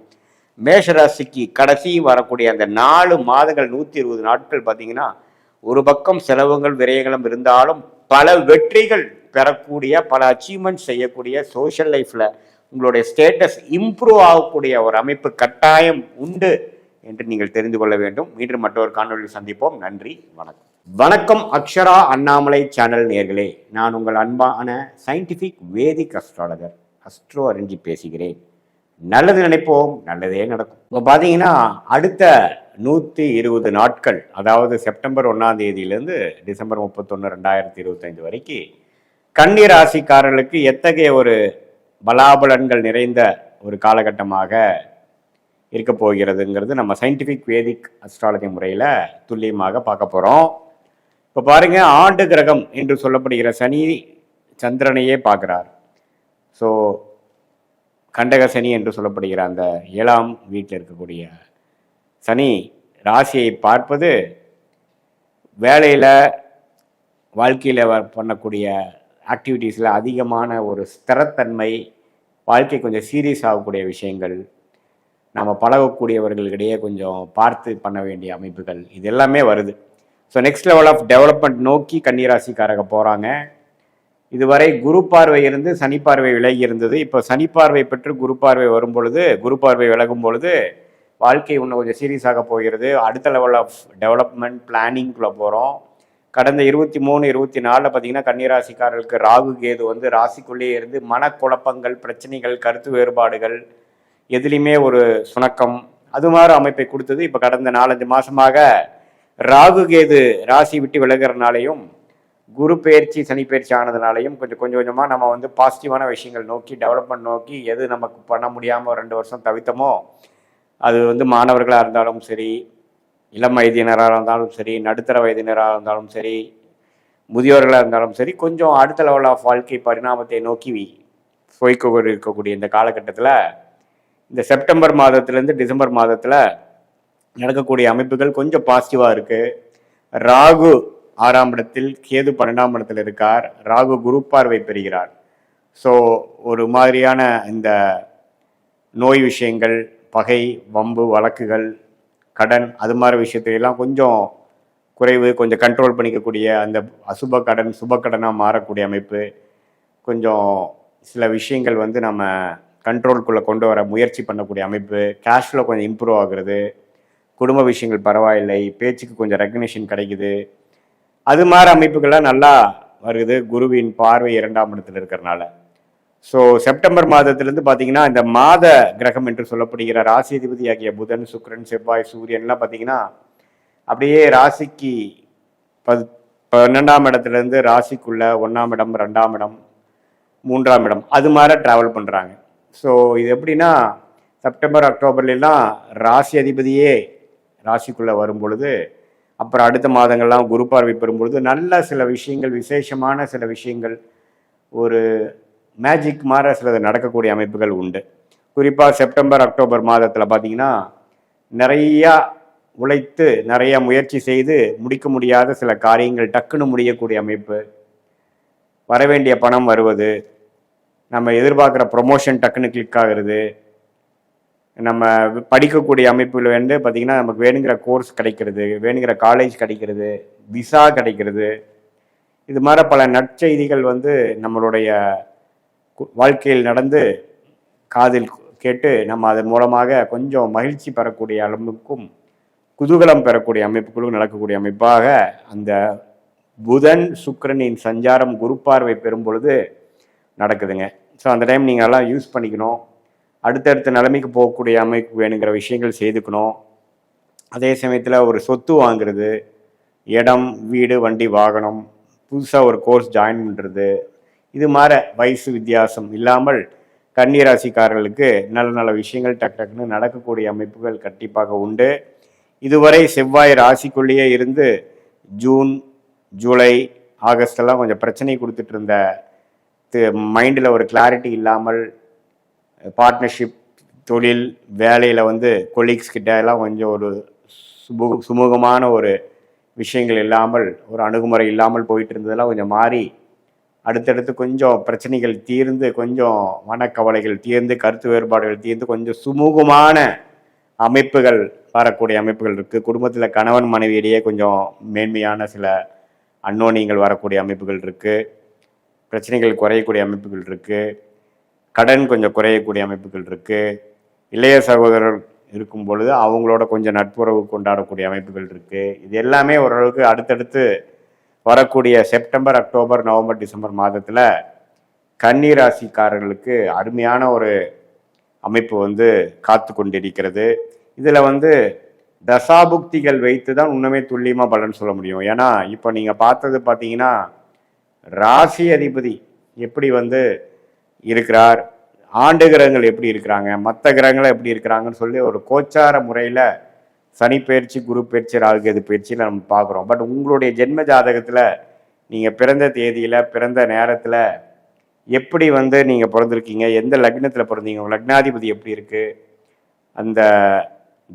மேஷராசிக்கு கடைசி வரக்கூடிய அந்த 4 மாதங்கள் 120 நாட்கள் பார்த்தீங்கன்னா ஒரு பக்கம் செலவுகள் விரயங்களும் இருந்தாலும் பல வெற்றிகள் பெறக்கூடிய, பல அச்சீவ்மெண்ட் செய்யக்கூடிய, சோஷியல் லைஃப்ல உங்களுடைய ஸ்டேட்டஸ் இம்ப்ரூவ் ஆகக்கூடிய ஒரு அமைப்பு கட்டாயம் உண்டு என்று நீங்கள் தெரிந்து கொள்ள வேண்டும். மீண்டும் மற்றொரு காணொலியில் சந்திப்போம். நன்றி, வணக்கம். வணக்கம் அக்ஷரா அண்ணாமலை சேனல் நேயர்களே, நான் உங்கள் அன்பான சயின்டிஃபிக் வேதிக் அஸ்ட்ராலஜர் அஸ்ட்ரோ அறிஞ்சி பேசுகிறேன். நல்லது நினைப்போம், நல்லதே நடக்கும். இப்போ பார்த்தீங்கன்னா அடுத்த 120 நாட்கள், அதாவது செப்டம்பர் 1ஆம் தேதியிலேருந்து டிசம்பர் 31, 2025 வரைக்கும் கன்னி ராசிக்காரர்களுக்கு எத்தகைய ஒரு பலாபலன்கள் நிறைந்த ஒரு காலகட்டமாக இருக்க போகிறதுங்கிறது நம்ம சயின்டிஃபிக் வேதிக் அஸ்ட்ராலஜி முறையில் துல்லியமாக பார்க்க போகிறோம். இப்போ பாருங்க, ஆண்டு கிரகம் என்று சொல்லப்படுகிற சனி சந்திரனையே பார்க்குறார். ஸோ கண்டக சனி என்று சொல்லப்படுகிற அந்த 7ஆம் வீட்டில் இருக்கக்கூடிய சனி ராசியை பார்ப்பது வேலையில், வாழ்க்கையில் பண்ணக்கூடிய ஆக்டிவிட்டீஸில் அதிகமான ஒரு ஸ்திரத்தன்மை, வாழ்க்கை கொஞ்சம் சீரியஸ் ஆகக்கூடிய விஷயங்கள், நம்ம பழகக்கூடியவர்களிடையே கொஞ்சம் பார்த்து பண்ண வேண்டிய அமைப்புகள், இது எல்லாமே வருது. So next level of development நோக்கி கன்னிராசிக்காரங்க போகிறாங்க. இதுவரை குரு பார்வை இருந்து சனி பார்வை விலகி இருந்தது. இப்போ சனி பார்வை பெற்று குரு பார்வை வரும் பொழுது, குரு பார்வை விலகும் பொழுது வாழ்க்கை இன்னும் கொஞ்சம் சீரியஸாக போகிறது. அடுத்த லெவல் ஆஃப் டெவலப்மெண்ட் பிளானிங்குள்ளே போகிறோம். கடந்த 23, 24 பார்த்தீங்கன்னா கன்னிராசிக்காரர்களுக்கு ராகு கேது ராசிக்குள்ளேயே இருந்து மனக்குழப்பங்கள், பிரச்சனைகள், கருத்து வேறுபாடுகள், எதுலேயுமே ஒரு சுணக்கம், அது மாதிரி அமைப்பை கொடுத்தது. இப்போ கடந்த 4-5 மாதமாக ராகு கேது ராசி விட்டு விலகிறனாலையும் குரு பயிற்சி சனி பயிற்சி ஆனதுனாலையும் கொஞ்சம் கொஞ்சமாக நம்ம பாசிட்டிவான விஷயங்கள் நோக்கி, டெவலப்மெண்ட் நோக்கி, எது நமக்கு பண்ண முடியாமல் 2 வருஷம் தவித்தமோ அது மாணவர்களாக இருந்தாலும் சரி, இளம் வயதினராக இருந்தாலும் சரி, நடுத்தர வயதினராக இருந்தாலும் சரி, முதியோர்களாக இருந்தாலும் சரி, கொஞ்சம் அடுத்த லெவல் ஆஃப் வாழ்க்கை பரிணாமத்தை நோக்கி இருக்கக்கூடிய இந்த காலகட்டத்தில், இந்த செப்டம்பர் மாதத்துலேருந்து டிசம்பர் மாதத்தில் நடக்கக்கூடிய அமைப்புகள் கொஞ்சம் பாசிட்டிவாக இருக்குது. ராகு 6ஆம் இடத்தில், கேது 12ஆம் இடத்தில் இருக்கார். ராகு குரு பார்வை பெறுகிறார். ஸோ ஒரு மாதிரியான இந்த நோய் விஷயங்கள், பகை, வம்பு, வழக்குகள், கடன், அது மாதிரி விஷயத்திலெல்லாம் கொஞ்சம் குறைவு, கொஞ்சம் கண்ட்ரோல் பண்ணிக்கக்கூடிய அந்த அசுப கடன் சுப கடனாக மாறக்கூடிய அமைப்பு, கொஞ்சம் சில விஷயங்கள் நம்ம கண்ட்ரோலுக்குள்ளே கொண்டு வர முயற்சி பண்ணக்கூடிய அமைப்பு, கேஷ்ஃப்ளோ கொஞ்சம் இம்ப்ரூவ் ஆகுறது, குடும்ப விஷயங்கள் பரவாயில்லை, பேச்சுக்கு கொஞ்சம் ரெகக்னிஷன் கிடைக்குது, அது மாதிரி அமைப்புகள்லாம் நல்லா வருது குருவின் பார்வை 2ஆம் இடத்துல இருக்கிறனால. ஸோ செப்டம்பர் மாதத்திலேருந்து பார்த்தீங்கன்னா இந்த மாத கிரகம் என்று சொல்லப்படுகிற ராசி அதிபதி ஆகிய புதன், சுக்கிரன், செவ்வாய், சூரியன்லாம் பார்த்தீங்கன்னா அப்படியே ராசிக்கு 12ஆம் இடத்துலேருந்து ராசிக்குள்ள 1ஆம் இடம், 2ஆம் இடம், 3ஆம் இடம், அது மாதிரி ட்ராவல் பண்ணுறாங்க. ஸோ இது எப்படின்னா செப்டம்பர் அக்டோபர்லாம் ராசி அதிபதியே ராசிக்குள்ளே வரும் பொழுது, அப்புறம் அடுத்த மாதங்கள்லாம் குரு பார்வை பெறும்பொழுது நல்ல சில விஷயங்கள், விசேஷமான சில விஷயங்கள், ஒரு மேஜிக் மாதிரி சிலது நடக்கக்கூடிய அமைப்புகள் உண்டு. குறிப்பாக செப்டம்பர் அக்டோபர் மாதத்தில் பார்த்தீங்கன்னா நிறையா உழைத்து நிறைய முயற்சி செய்து முடிக்க முடியாத சில காரியங்கள் டக்குன்னு முடியக்கூடிய அமைப்பு, வரவேண்டிய பணம் வருவது, நம்ம எதிர்பார்க்குற ப்ரொமோஷன் டக்குன்னு கிளிக் ஆகுறது, நம்ம படிக்கக்கூடிய அமைப்புகள் வந்து பார்த்திங்கன்னா நமக்கு வேணுங்கிற கோர்ஸ் கிடைக்கிறது, வேணுங்கிற காலேஜ் கிடைக்கிறது, விசா கிடைக்கிறது, இது மாதிரி பல நற்செய்திகள் வந்து நம்மளுடைய வாழ்க்கையில் நடந்து காதில் கேட்டு நம்ம அதன் மூலமாக கொஞ்சம் மகிழ்ச்சி பெறக்கூடிய அளவுக்கும் குதூகலம் பெறக்கூடிய அமைப்புகளும் நடக்கக்கூடிய அமைப்பாக அந்த புதன் சுக்கிரனின் சஞ்சாரம் குரு பார்வை பெறும் பொழுது நடக்குதுங்க. ஸோ அந்த டைம் நீங்கள் எல்லாம் யூஸ் பண்ணிக்கணும். அடுத்தடுத்த நிலைமைக்கு போகக்கூடிய அமைப்பு வேணுங்கிற விஷயங்கள் செய்துக்கணும். அதே சமயத்தில் ஒரு சொத்து வாங்குறது, இடம், வீடு, வண்டி, வாகனம், புதுசாக ஒரு கோர்ஸ் ஜாயின் பண்ணுறது, இது மாதிரி வயசு வித்தியாசம் இல்லாமல் கன்னிராசிக்காரர்களுக்கு நல்ல நல்ல விஷயங்கள் டக் டக்குன்னு நடக்கக்கூடிய அமைப்புகள் கண்டிப்பாக உண்டு. இதுவரை செவ்வாய் ராசிக்குள்ளேயே இருந்து ஜூன், ஜூலை, ஆகஸ்டெல்லாம் கொஞ்சம் பிரச்சனை கொடுத்துட்டு இருந்த மைண்டில் ஒரு கிளாரிட்டி இல்லாமல் பார்ட்னர்ஷிப், தொழில், வேலையில் வந்து கொலீக்ஸ் கிட்ட எல்லாம் கொஞ்சம் ஒரு சுமூகமான ஒரு விஷயங்கள் இல்லாமல், ஒரு அணுகுமுறை இல்லாமல் போயிட்டு இருந்ததெல்லாம் கொஞ்சம் மாறி அடுத்தடுத்து கொஞ்சம் பிரச்சனைகள் தீர்ந்து, கொஞ்சம் மனக்கவலைகள் தீர்ந்து, கருத்து வேறுபாடுகள் தீர்ந்து, கொஞ்சம் சுமூகமான அமைப்புகள் வரக்கூடிய அமைப்புகள் இருக்குது. குடும்பத்தில் கணவன் மனைவியிடையே கொஞ்சம் மேன்மையான சில அன்னோனியங்கள் வரக்கூடிய அமைப்புகள் இருக்குது. பிரச்சனைகள் குறையக்கூடிய அமைப்புகள் இருக்குது. கடன் கொஞ்சம் குறையக்கூடிய அமைப்புகள் இருக்குது. இளைய சகோதரர் இருக்கும் பொழுது அவங்களோட கொஞ்சம் நட்புறவு கொண்டாடக்கூடிய அமைப்புகள் இருக்குது. இது எல்லாமே ஓரளவுக்கு அடுத்தடுத்து வரக்கூடிய செப்டம்பர், அக்டோபர், நவம்பர், டிசம்பர் மாதத்தில் கன்னிராசிக்காரர்களுக்கு அருமையான ஒரு அமைப்பு வந்து காத்து கொண்டிருக்கிறது. இதில் வந்து தசாபுக்திகள் வைத்து தான் இன்னுமே துல்லியமாக பலன் சொல்ல முடியும். ஏன்னா இப்போ நீங்கள் பார்த்தது பார்த்தீங்கன்னா ராசி அதிபதி எப்படி வந்து இருக்கிறார், ஆண்டு கிரகங்கள் எப்படி இருக்கிறாங்க, மற்ற கிரகங்கள் எப்படி இருக்கிறாங்கன்னு சொல்லி ஒரு கோச்சார முறையில் சனி பயிற்சி, குரு பயிற்சி, ராகுகேது பயிற்சியில் நம்ம பார்க்குறோம். பட் உங்களுடைய ஜென்ம ஜாதகத்தில் நீங்கள் பிறந்த தேதியில், பிறந்த நேரத்தில் எப்படி வந்து நீங்கள் பிறந்திருக்கீங்க, எந்த லக்னத்தில் பிறந்தீங்க, லக்னாதிபதி எப்படி இருக்குது, அந்த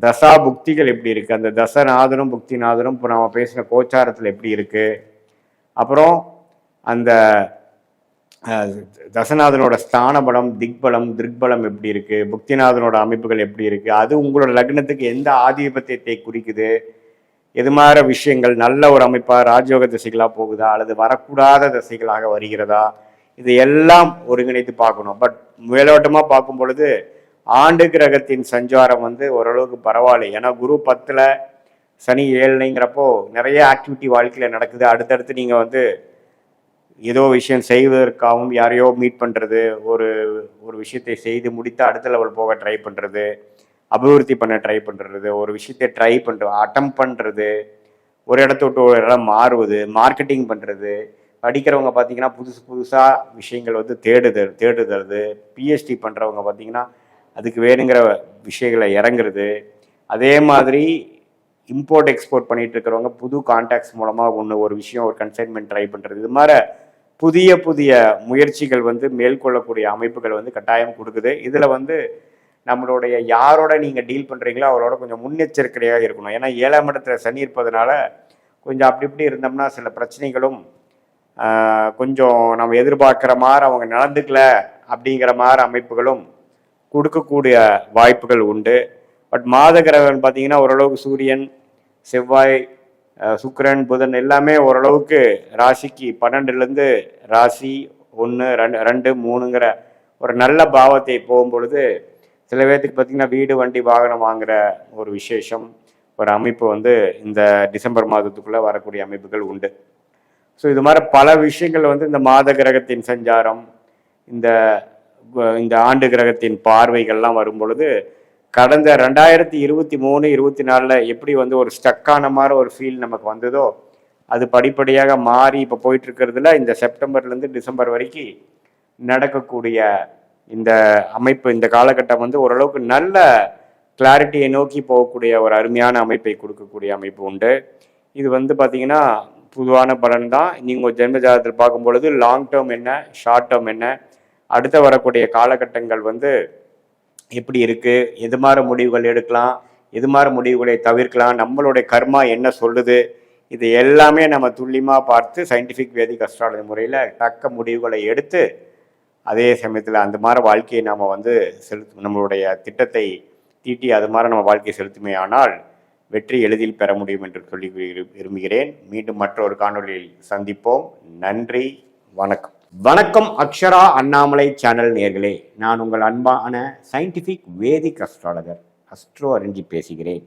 தசா புக்திகள் எப்படி இருக்குது, அந்த தசநாதனும் புக்திநாதனும் இப்போ நம்ம பேசின கோச்சாரத்தில் எப்படி இருக்குது, அப்புறம் அந்த தசநாதனோட ஸ்தான பலம், திக்பலம், திருக்பலம் எப்படி இருக்குது, புக்திநாதனோட அமைப்புகள் எப்படி இருக்குது, அது உங்களோட லக்னத்துக்கு எந்த ஆதிபத்தியத்தை குறிக்குது, எது மாதிரி விஷயங்கள் நல்ல ஒரு அமைப்பாக ராஜயோக திசைகளாக போகுதா அல்லது வரக்கூடாத திசைகளாக வருகிறதா, இது எல்லாம் ஒருங்கிணைத்து பார்க்கணும். பட் மேலோட்டமாக பார்க்கும் பொழுது ஆண்டு கிரகத்தின் சஞ்சாரம் வந்து ஓரளவுக்கு பரவாயில்லை. ஏன்னா குரு 10ல், சனி 7ங்கிறப்போ நிறைய ஆக்டிவிட்டி வாழ்க்கையில் நடக்குது. அடுத்தடுத்து நீங்கள் வந்து ஏதோ விஷயம் செய்வதற்காகவும் யாரையோ மீட் பண்ணுறது, ஒரு ஒரு விஷயத்தை செய்து முடித்து அடுத்த லெவல் போக ட்ரை பண்ணுறது, அபிவிருத்தி பண்ண ட்ரை பண்ணுறது, ஒரு விஷயத்தை ட்ரை பண்ணுறது, அட்டம் பண்ணுறது, ஒரு இடத்த விட்டு ஒரு இடம் மாறுவது, மார்க்கெட்டிங் பண்ணுறது, படிக்கிறவங்க பார்த்தீங்கன்னா புதுசாக விஷயங்கள் வந்து தேடுதல், பிஹெச்டி பண்ணுறவங்க பார்த்தீங்கன்னா அதுக்கு வேணுங்கிற விஷயங்களை இறங்குறது, அதே மாதிரி இம்போர்ட் எக்ஸ்போர்ட் பண்ணிட்டு இருக்கிறவங்க புது கான்டாக்ட்ஸ் மூலமாக ஒரு விஷயம், ஒரு கன்சைன்மெண்ட் ட்ரை பண்ணுறது, இது மாதிரி புதிய புதிய முயற்சிகள் வந்து மேற்கொள்ளக்கூடிய அமைப்புகள் வந்து கட்டாயம் கொடுக்குது. இதில் வந்து நம்மளுடைய யாரோட நீங்கள் டீல் பண்ணுறீங்களோ அவரோட கொஞ்சம் முன்னெச்சரிக்கையாக இருக்கணும். ஏன்னா 7ஆம் இடத்துல சனி இருப்பதனால கொஞ்சம் அப்படி இப்படி இருந்தோம்னா சில பிரச்சனைகளும் கொஞ்சம் நம்ம எதிர்பார்க்குற மாதிரி அவங்க நடந்துக்கல அப்படிங்கிற மாதிரி அமைப்புகளும் கொடுக்கக்கூடிய வாய்ப்புகள் உண்டு. பட் மாத கிரகம் பார்த்தீங்கன்னா ஓரளவுக்கு சூரியன், செவ்வாய், சுக்கிரன், புதன் எல்லாமே ஓரளவுக்கு ராசிக்கு 12லேருந்து ராசி 1, 2, 3ங்கிற ஒரு நல்ல பாவத்தை போகும்பொழுது சில பேர்த்துக்கு பார்த்தீங்கன்னா வீடு, வண்டி, வாகனம் வாங்குகிற ஒரு விசேஷம், ஒரு அமைப்பு வந்து இந்த டிசம்பர் மாதத்துக்குள்ளே வரக்கூடிய அமைப்புகள் உண்டு. ஸோ இது மாதிரி பல விஷயங்கள் வந்து இந்த மாத கிரகத்தின் சஞ்சாரம், இந்த ஆண்டு கிரகத்தின் பார்வைகள்லாம் வரும் பொழுது கடந்த 2023, 24 எப்படி வந்து ஒரு ஸ்டக்கான மாதிரி ஒரு ஃபீல் நமக்கு வந்ததோ அது படிப்படியாக மாறி இப்போ போயிட்டு இருக்கிறதுல இந்த செப்டம்பர்லேருந்து டிசம்பர் வரைக்கும் நடக்கக்கூடிய இந்த அமைப்பு, இந்த காலகட்டம் வந்து ஓரளவுக்கு நல்ல கிளாரிட்டியை நோக்கி போகக்கூடிய ஒரு அருமையான அமைப்பை கொடுக்கக்கூடிய அமைப்பு உண்டு. இது வந்து பார்த்தீங்கன்னா பொதுவான பலன் தான். நீங்கள் ஜென்ம ஜாதகத்தில் பார்க்கும் பொழுது லாங் டேர்ம் என்ன, ஷார்ட் டேர்ம் என்ன, அடுத்த வரக்கூடிய காலகட்டங்கள் வந்து எப்படி இருக்குது, எது மாதிரி முடிவுகள் எடுக்கலாம், எது மாதிரி முடிவுகளை தவிர்க்கலாம், நம்மளுடைய கர்மா என்ன சொல்லுது, இது எல்லாமே நம்ம துல்லியமாக பார்த்து சயின்டிஃபிக் வேதிக் அஸ்ட்ராலஜி முறையில் தக்க முடிவுகளை எடுத்து அதே சமயத்தில் அந்த மாதிரி வாழ்க்கையை நாம் வந்து நம்மளுடைய திட்டத்தை தீட்டி அது மாதிரி நம்ம வாழ்க்கையை செலுத்துமே ஆனால் வெற்றி எளிதில் பெற முடியும் என்று சொல்லி விரும்புகிறேன். மீண்டும் மற்றொரு காணொலியில் சந்திப்போம். நன்றி, வணக்கம். வணக்கம் அக்ஷரா அண்ணாமலை சேனல் நேர்களே, நான் உங்கள் அன்பான சயின்டிஃபிக் வேதிக் அஸ்ட்ராலஜர் அஸ்ட்ரோ அறிஞ்சி பேசுகிறேன்.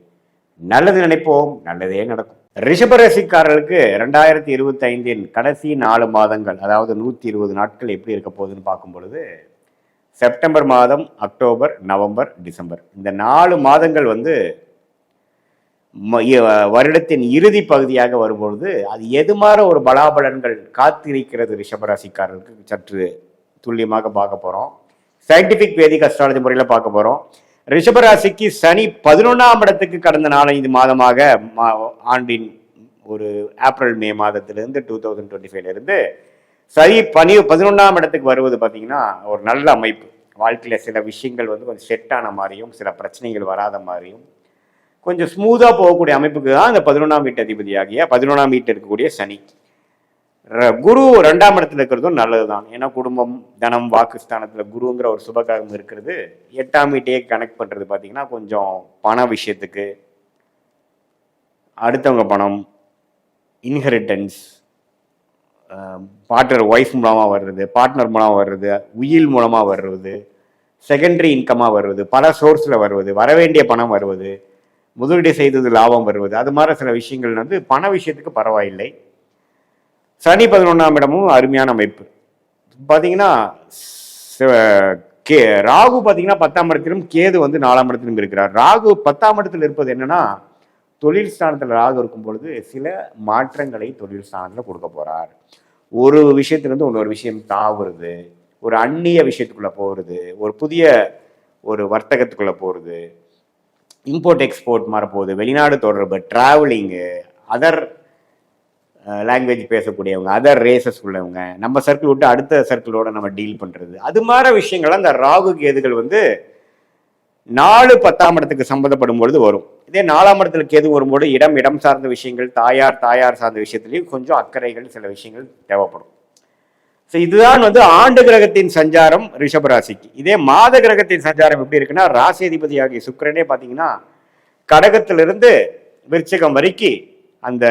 நல்லது நினைப்போம், நல்லதே நடக்கும். ரிஷபராசிக்காரர்களுக்கு 2025 கடைசி 4 மாதங்கள், அதாவது 120 நாட்கள் எப்படி இருக்க போகுதுன்னு பார்க்கும் பொழுது, செப்டம்பர் மாதம், அக்டோபர், நவம்பர், டிசம்பர் இந்த 4 மாதங்கள் வந்து வருடத்தின் இறுதி பகுதியாக வரும்பொழுது அது எது மாதிரி ஒரு பலாபலன்கள் காத்திருக்கிறது ரிஷபராசிக்காரர்களுக்கு சற்று துல்லியமாக பார்க்க போகிறோம். சயின்டிஃபிக் வேதிக் அஸ்ட்ராலஜி முறையில் பார்க்க போகிறோம். ரிஷபராசிக்கு சனி 11ஆம் இடத்துக்கு கடந்த 4-5 மாதமாக ஆண்டின் ஒரு ஏப்ரல் மே மாதத்திலிருந்து 2025 சனி 11ஆம் இடத்துக்கு வருவது பார்த்தீங்கன்னா ஒரு நல்ல அமைப்பு. வாழ்க்கையில் சில விஷயங்கள் வந்து கொஞ்சம் செட் ஆன மாதிரியும் சில பிரச்சனைகள் வராத மாதிரியும் கொஞ்சம் ஸ்மூத்தாக போகக்கூடிய அமைப்புக்கு தான் இந்த 11ஆம் வீட்டு அதிபதியாகிய 11ஆம் வீட்டில் இருக்கக்கூடிய சனி. குரு 2ஆம் இடத்துல இருக்கிறதும் நல்லது தான். ஏன்னா குடும்பம், தனம், வாக்குஸ்தானத்தில் குருங்கிற ஒரு சுபகாரம் இருக்கிறது. 8ஆம் வீட்டையே கனெக்ட் பண்ணுறது பார்த்தீங்கன்னா கொஞ்சம் பண விஷயத்துக்கு, அடுத்தவங்க பணம், இன்ஹெரிட்டன்ஸ், பார்ட்னர் ஒய்ஃப் மூலமாக வர்றது, பார்ட்னர் மூலமாக வர்றது, உயில் மூலமாக வர்றது, செகண்டரி இன்கமாக வருவது, பல சோர்ஸில் வருவது, வரவேண்டிய பணம் வருவது, முதலீடு செய்தது லாபம் வருவது, அது மாதிரி சில விஷயங்கள் வந்து பண விஷயத்துக்கு பரவாயில்லை. சனி 11ஆம் இடமும் அருமையான அமைப்பு. பார்த்தீங்கன்னா ராகு பார்த்தீங்கன்னா 10ஆம் இடத்திலும், கேது வந்து 4ஆம் இடத்திலும் இருக்கிறார். ராகு 10ஆம் இடத்தில் இருப்பது என்னன்னா, தொழில் ஸ்தானத்தில் ராகு இருக்கும் பொழுது சில மாற்றங்களை தொழில் ஸ்தானத்தில் கொடுக்க போறார். ஒரு விஷயத்திலிருந்து இன்னொரு விஷயம் தாவுறது, ஒரு அந்நிய விஷயத்துக்குள்ள போகிறது, ஒரு புதிய ஒரு வர்த்தகத்துக்குள்ள போகிறது, இம்போர்ட் எக்ஸ்போர்ட் மாறப்போகுது, வெளிநாடு தொடர்பு, டிராவலிங்கு, அதர் லாங்குவேஜ் பேசக்கூடியவங்க, அதர் ரேசஸ் உள்ளவங்க, நம்ம சர்க்கிள் விட்டு அடுத்த சர்க்கிளோட நம்ம டீல் பண்ணுறது, அது மாதிரி விஷயங்கள் அந்த ராகு கேதுகள் வந்து 4-10ஆம் இடத்துக்கு சம்மந்தப்படும் பொழுது வரும். இதே 4ஆம் இடத்துல கேது வரும்போது இடம் சார்ந்த விஷயங்கள், தாயார் சார்ந்த விஷயத்துலையும் கொஞ்சம் அக்கறைகள், சில விஷயங்கள் தேவைப்படும். ஸோ இதுதான் வந்து ஆண்டு கிரகத்தின் சஞ்சாரம் ரிஷபராசிக்கு. இதே மாத கிரகத்தின் சஞ்சாரம் எப்படி இருக்குன்னா, ராசி அதிபதி ஆகிய சுக்கிரனே பார்த்தீங்கன்னா கடகத்திலிருந்து விருச்சிகம் வரைக்கும் அந்த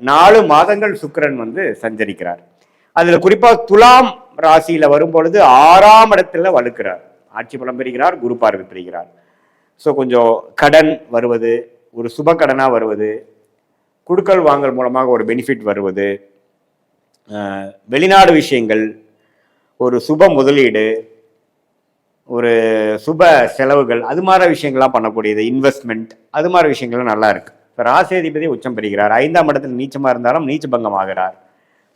4 மாதங்கள் சுக்கிரன் வந்து சஞ்சரிக்கிறார். அதுல குறிப்பாக துலாம் ராசியில வரும் பொழுது 6ஆம் இடத்துல வலுக்கிறார், ஆட்சி பலம் பெறுகிறார், குரு பார்வை பெறுகிறார். ஸோ கொஞ்சம் கடன் வருவது, ஒரு சுப கடனா வருவது, குடுக்கல் வாங்கல் மூலமாக ஒரு பெனிஃபிட் வருவது, வெளிநாடு விஷயங்கள், ஒரு சுப முதலீடு, ஒரு சுப செலவுகள், அது மாதிரி விஷயங்கள்லாம் பண்ணக்கூடியது, இன்வெஸ்ட்மெண்ட், அது மாதிரி விஷயங்கள்லாம் நல்லா இருக்கு. இப்போ ராசி அதிபதி உச்சம் பெறுகிறார், 5ஆம் இடத்துல நீச்சமாக இருந்தாலும் நீச்ச பங்கம் ஆகிறார்.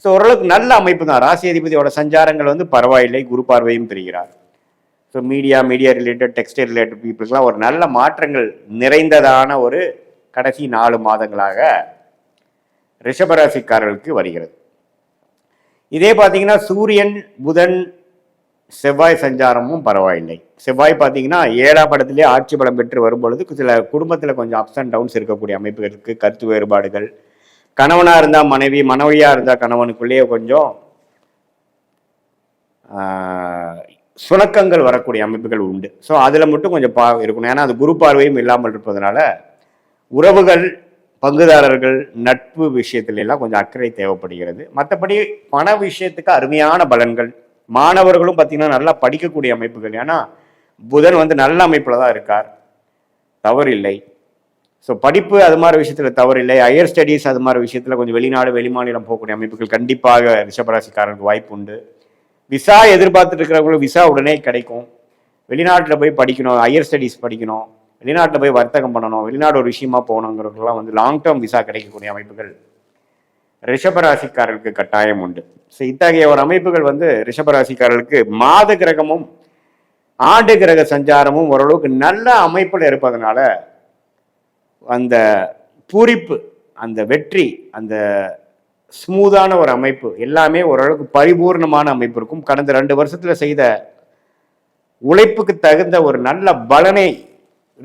ஸோ ஓரளவுக்கு நல்ல அமைப்பு தான். ராசி அதிபதியோட சஞ்சாரங்கள் வந்து பரவாயில்லை, குரு பார்வையும் பெறுகிறார். So media related, textile related பீப்புளுக்குலாம் ஒரு நல்ல மாற்றங்கள் நிறைந்ததான ஒரு கடைசி 4 மாதங்களாக ரிஷபராசிக்காரர்களுக்கு வருகிறது. இதே பார்த்தீங்கன்னா சூரியன், புதன், செவ்வாய் சஞ்சாரமும் பரவாயில்லை. செவ்வாய் பார்த்தீங்கன்னா 7ஆம் இடத்திலே ஆட்சி பலம் பெற்று வரும்பொழுது சில குடும்பத்தில் கொஞ்சம் அப்ஸ் அண்ட் டவுன்ஸ் இருக்கக்கூடிய அமைப்புகளுக்கு, கருத்து வேறுபாடுகள், கணவனாக இருந்தால் மனைவி, மனைவியாக இருந்தால் கணவனுக்குள்ளேயே கொஞ்சம் சுணக்கங்கள் வரக்கூடிய அமைப்புகள் உண்டு. ஸோ அதில் மட்டும் கொஞ்சம் இருக்கணும். ஏன்னா அது குரு பார்வையும் இல்லாமல் இருப்பதனால உறவுகள், பங்குதாரர்கள், நட்பு விஷயத்துல எல்லாம் கொஞ்சம் அக்கறை தேவைப்படுகிறது. மற்றபடி பண விஷயத்துக்கு அருமையான பலன்கள். மாணவர்களும் பார்த்தீங்கன்னா நல்லா படிக்கக்கூடிய அமைப்புகள். ஏன்னா புதன் வந்து நல்ல அமைப்புல தான் இருக்கார், தவறில்லை. ஸோ படிப்பு அது மாதிரி விஷயத்துல தவறில்லை. ஹையர் ஸ்டடீஸ் அது மாதிரி விஷயத்துல கொஞ்சம் வெளிநாடு, வெளிமாநிலம் போகக்கூடிய அமைப்புகள் கண்டிப்பாக ரிஷபராசிக்காரருக்கு வாய்ப்பு உண்டு. விசா எதிர்பார்த்துட்டு இருக்கிறவங்களுக்கு விசா உடனே கிடைக்கும். வெளிநாட்டில் போய் படிக்கணும், ஹையர் ஸ்டடீஸ் படிக்கணும், வெளிநாட்டில் போய் வர்த்தகம் பண்ணணும், வெளிநாடு ஒரு விஷயமா போகணுங்கிறதுலாம் வந்து லாங் டேர்ம் விசா கிடைக்கக்கூடிய அமைப்புகள் ரிஷபராசிக்காரர்களுக்கு கட்டாயம் உண்டு. ஸோ இத்தகைய ஒரு அமைப்புகள் வந்து ரிஷபராசிக்காரர்களுக்கு மாத கிரகமும் ஆண்டு கிரக சஞ்சாரமும் ஓரளவுக்கு நல்ல அமைப்பில் இருப்பதனால அந்த பூரிப்பு, அந்த வெற்றி, அந்த ஸ்மூதான ஒரு அமைப்பு எல்லாமே ஓரளவுக்கு பரிபூர்ணமான அமைப்பு இருக்கும். கடந்த 2 வருஷத்துல செய்த உழைப்புக்கு தகுந்த ஒரு நல்ல பலனை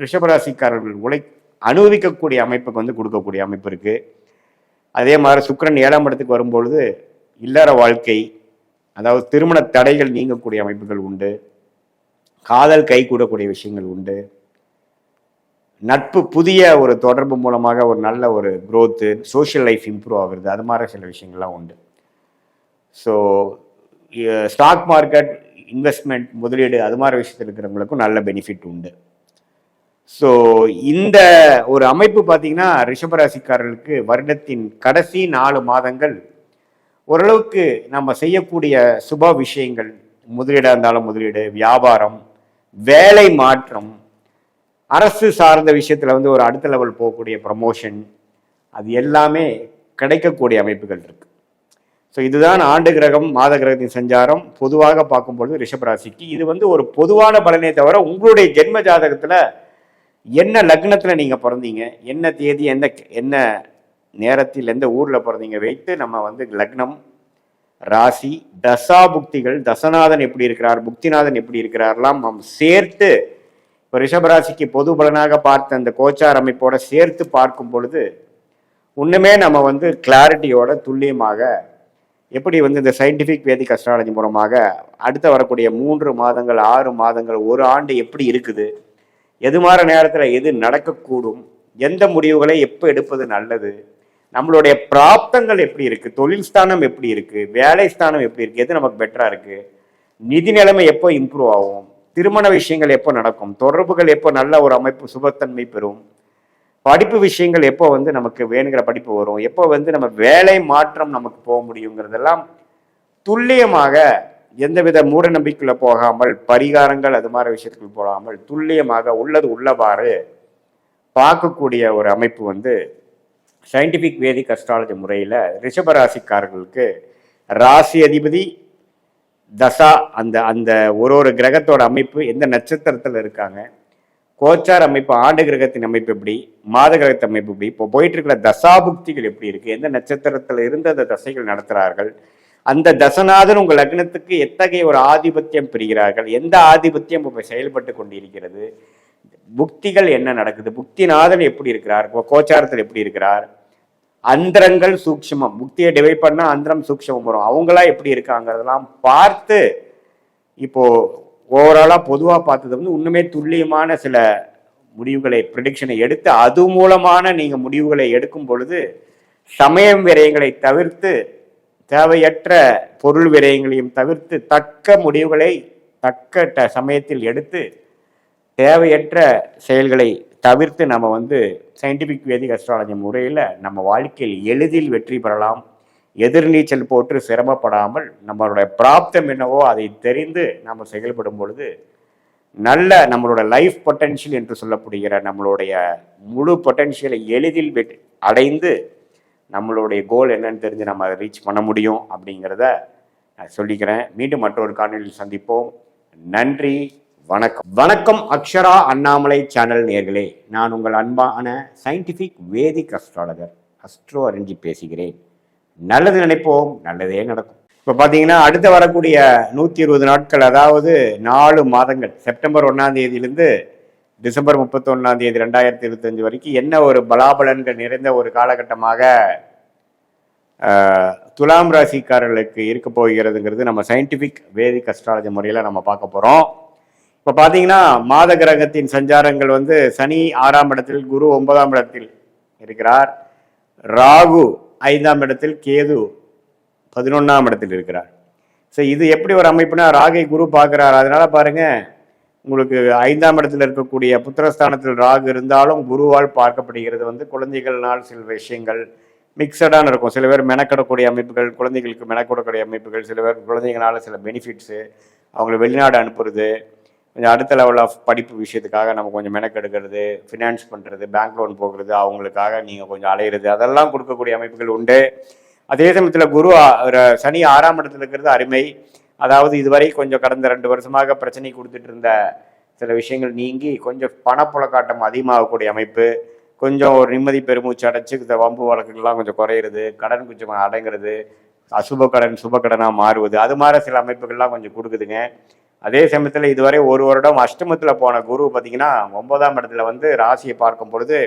ரிஷபராசிக்காரர்கள் அனுபவிக்கக்கூடிய அமைப்புக்கு வந்து கொடுக்கக்கூடிய அமைப்பு இருக்கு. அதே மாதிரி சுக்கிரன் 7ஆம் இடத்துக்கு வரும்பொழுது இல்லற வாழ்க்கை, அதாவது திருமண தடைகள் நீங்கக்கூடிய அமைப்புகள் உண்டு, காதல் கை கூடக்கூடிய விஷயங்கள் உண்டு, நட்பு புதிய ஒரு தொடர்பு மூலமாக ஒரு நல்ல ஒரு growth, சோஷியல் லைஃப் இம்ப்ரூவ் ஆகுறது, அது மாதிரி சில விஷயங்கள்லாம் உண்டு. ஸோ ஸ்டாக் மார்க்கெட், இன்வெஸ்ட்மெண்ட், முதலீடு அது மாதிரி விஷயத்தில் இருக்கிறவங்களுக்கும் நல்ல பெனிஃபிட் உண்டு. ஸோ இந்த ஒரு அமைப்பு பார்த்தீங்கன்னா ரிஷபராசிக்காரர்களுக்கு வருடத்தின் கடைசி 4 மாதங்கள் ஓரளவுக்கு நம்ம செய்யக்கூடிய சுப விஷயங்கள், முதலீடாக இருந்தாலும் முதலீடு, வியாபாரம், வேலை மாற்றம், அரசு சார்ந்த விஷயத்தில் வந்து ஒரு அடுத்த லெவல் போகக்கூடிய ப்ரமோஷன், அது எல்லாமே கிடைக்கக்கூடிய அமைப்புகள் இருக்கு. ஸோ இதுதான் ஆண்டு கிரகம், மாத கிரகத்தின் சஞ்சாரம் பொதுவாக பார்க்கும்பொழுது ரிஷபராசிக்கு இது வந்து ஒரு பொதுவான பலனே தவிர உங்களுடைய ஜென்ம ஜாதகத்தில் என்ன லக்னத்தில் நீங்கள் பிறந்தீங்க, என்ன தேதி, என்ன நேரத்தில், எந்த ஊரில் பிறந்தீங்க வைத்து நம்ம வந்து லக்னம், ராசி, தசா புக்திகள், தசநாதன் எப்படி இருக்கிறார், புக்திநாதன் எப்படி இருக்கிறார்லாம் நாம் சேர்த்து இப்போ ரிஷபராசிக்கு பொது பலனாக பார்த்த அந்த கோச்சார் அமைப்போட சேர்த்து பார்க்கும் பொழுது ஒன்றுமே நம்ம வந்து கிளாரிட்டியோட துல்லியமாக எப்படி வந்து இந்த சயின்டிஃபிக் வேதிக் அஸ்ட்ராலஜி மூலமாக அடுத்த வரக்கூடிய 3 மாதங்கள், 6 மாதங்கள், ஒரு ஆண்டு எப்படி இருக்குது, எது மாதிரி நேரத்தில் எது நடக்கக்கூடும், எந்த முடிவுகளை எப்போ எடுப்பது நல்லது, நம்மளுடைய பிராப்தங்கள் எப்படி இருக்கு, தொழில் ஸ்தானம் எப்படி இருக்கு, வேலை ஸ்தானம் எப்படி இருக்கு, எது நமக்கு பெட்டரா இருக்கு, நிதி நிலைமை எப்போ இம்ப்ரூவ் ஆகும், திருமண விஷயங்கள் எப்போ நடக்கும், தொடர்புகள் எப்போ நல்ல ஒரு அமைப்பு சுபத்தன்மை பெறும், படிப்பு விஷயங்கள் எப்போ வந்து நமக்கு வேணுங்கிற படிப்பு வரும், எப்போ வந்து நம்ம வேலை மாற்றம் நமக்கு போக முடியுங்கிறதெல்லாம் துல்லியமாக எந்தவித மூட நம்பிக்கையில் போகாமல், பரிகாரங்கள் அது மாதிரி விஷயத்துக்கு போகாமல் துல்லியமாக உள்ளது உள்ளவாறு பார்க்கக்கூடிய ஒரு அமைப்பு வந்து சயின்டிஃபிக் வேதிக் அஸ்ட்ராலஜி முறையில் ரிஷபராசிக்காரர்களுக்கு ராசி அதிபதி தசா, அந்த அந்த ஒரு கிரகத்தோட அமைப்பு எந்த நட்சத்திரத்தில் இருக்காங்க, கோச்சார் அமைப்பு, ஆண்டு கிரகத்தின் அமைப்பு எப்படி, மாத கிரகத்தின் அமைப்பு எப்படி, இப்போ போயிட்டு இருக்கிற தசாபுக்திகள் எப்படி இருக்கு, எந்த நட்சத்திரத்தில் இருந்து அந்த தசைகள் நடத்துகிறார்கள், அந்த தசநாதன் உங்கள் லக்னத்துக்கு எத்தகைய ஒரு ஆதிபத்தியம் பெறுகிறார்கள், எந்த ஆதிபத்தியம் இப்போ செயல்பட்டு கொண்டிருக்கிறது, புக்திகள் என்ன நடக்குது, புக்திநாதன் எப்படி இருக்கிறார், கோச்சாரத்தில் எப்படி இருக்கிறார், அந்தரங்கள் சூக்ஷமம், புக்தியை டிவைட் பண்ணா அந்தரம் சூக்ஷமம் வரும், அவங்களா எப்படி இருக்காங்கிறதெல்லாம் பார்த்து இப்போ ஓவராலா பொதுவாக பார்த்தது வந்து இன்னுமே துல்லியமான சில முடிவுகளை, ப்ரிடிக்ஷனை எடுத்து அது மூலமான நீங்க முடிவுகளை எடுக்கும் பொழுது சமயம் விரயங்களை தவிர்த்து, தேவையற்ற பொருள் விரயங்களையும் தவிர்த்து தக்க முடிவுகளை தக்க சமயத்தில் எடுத்து தேவையற்ற செயல்களை தவிர்த்து நம்ம வந்து சயின்டிஃபிக் வேதிக் அஸ்ட்ராலஜி முறையில் நம்ம வாழ்க்கையில் எளிதில் வெற்றி பெறலாம். எதிர்நீச்சல் போட்டு சிரமப்படாமல் நம்மளுடைய பிராப்தம் என்னவோ அதை தெரிந்து நம்ம செயல்படும் பொழுது நல்ல நம்மளோட லைஃப் பொட்டன்ஷியல் என்று சொல்லப்படுகிற நம்மளுடைய முழு பொட்டன்ஷியலை எளிதில் அடைந்து நம்மளுடைய கோல் என்னன்னு தெரிஞ்சு நம்ம அதை ரீச் பண்ண முடியும் அப்படிங்கிறத நான் சொல்லிக்கிறேன். மீண்டும் மற்றொரு காணொலியில் சந்திப்போம். நன்றி, வணக்கம். வணக்கம் அக்ஷரா அண்ணாமலை சேனல் நேயர்களே, நான் உங்கள் அன்பான சயின்டிஃபிக் வேதிக் அஸ்ட்ராலஜர் அஸ்ட்ரோ அறிஞ்சி பேசுகிறேன். நல்லது நினைப்போம், நல்லதே நடக்கும். இப்போ பார்த்தீங்கன்னா அடுத்த வரக்கூடிய 120 நாட்கள், அதாவது 4 மாதங்கள், செப்டம்பர் 1ஆம் தேதியிலிருந்து டிசம்பர் 31ஆம் தேதி 2025 வரைக்கும் என்ன ஒரு பலாபலன்கள் நிறைந்த ஒரு காலகட்டமாக துலாம் ராசிக்காரர்களுக்கு இருக்க போகிறதுங்கிறது நம்ம சயின்டிஃபிக் வேதிக் அஸ்ட்ராலஜி முறையில் நம்ம பார்க்க போகிறோம். இப்போ பார்த்தீங்கன்னா மாத கிரகத்தின் சஞ்சாரங்கள் வந்து சனி 6ஆம் இடத்தில், குரு 9ஆம் இடத்தில் இருக்கிறார், ராகு 5ஆம் இடத்தில், கேது 11ஆம் இடத்தில் இருக்கிறார். ஸோ இது எப்படி ஒரு அமைப்புனா, ராகை குரு பார்க்குறார். அதனால பாருங்க, உங்களுக்கு 5ஆம் இடத்தில் இருக்கக்கூடிய புத்திரஸ்தானத்தில் ராகு இருந்தாலும் குருவால் பார்க்கப்படுகிறது வந்து குழந்தைகள்னால் சில விஷயங்கள் மிக்சடான இருக்கும். சில பேர் மெனக்கிடக்கூடிய அமைப்புகள், குழந்தைகளுக்கு மெனக்கிடக்கூடிய அமைப்புகள், சில பேர் குழந்தைங்களால சில பெனிஃபிட்ஸு, அவங்களை வெளிநாடு அனுப்புறது, கொஞ்சம் அடுத்த லெவல் ஆஃப் படிப்பு விஷயத்துக்காக நம்ம கொஞ்சம் மெனக்கெடுக்கிறது, ஃபினான்ஸ் பண்ணுறது, பேங்க் லோன் போகிறது, அவங்களுக்காக நீங்கள் கொஞ்சம் அலையிறது, அதெல்லாம் கொடுக்கக்கூடிய அமைப்புகள் உண்டு. அதே சமயத்தில் குரு சனி 6ஆம் இடத்துல இருக்கிறது அருமை. அதாவது இதுவரை கொஞ்சம் கடந்த 2 வருஷமாக பிரச்சனை கொடுத்துட்டு இருந்த சில விஷயங்கள் நீங்கி கொஞ்சம் பணப்புழக்காட்டம் அதிகமாகக்கூடிய அமைப்பு, கொஞ்சம் ஒரு நிம்மதி பெருமூச்சு அடைச்சு இந்த வம்பு வழக்குகள்லாம் கொஞ்சம் குறையிறது, கடன் கொஞ்சம் அடங்குறது, அசுப கடன் சுப கடனாக மாறுவது, அது மாதிரி சில அமைப்புகள்லாம் கொஞ்சம் கொடுக்குதுங்க. அதே சமயத்தில் இதுவரை ஒரு வருடம் அஷ்டமத்தில் போன குரு பார்த்தீங்கன்னா 9ஆம் இடத்துல வந்து ராசியை பார்க்கும் பொழுது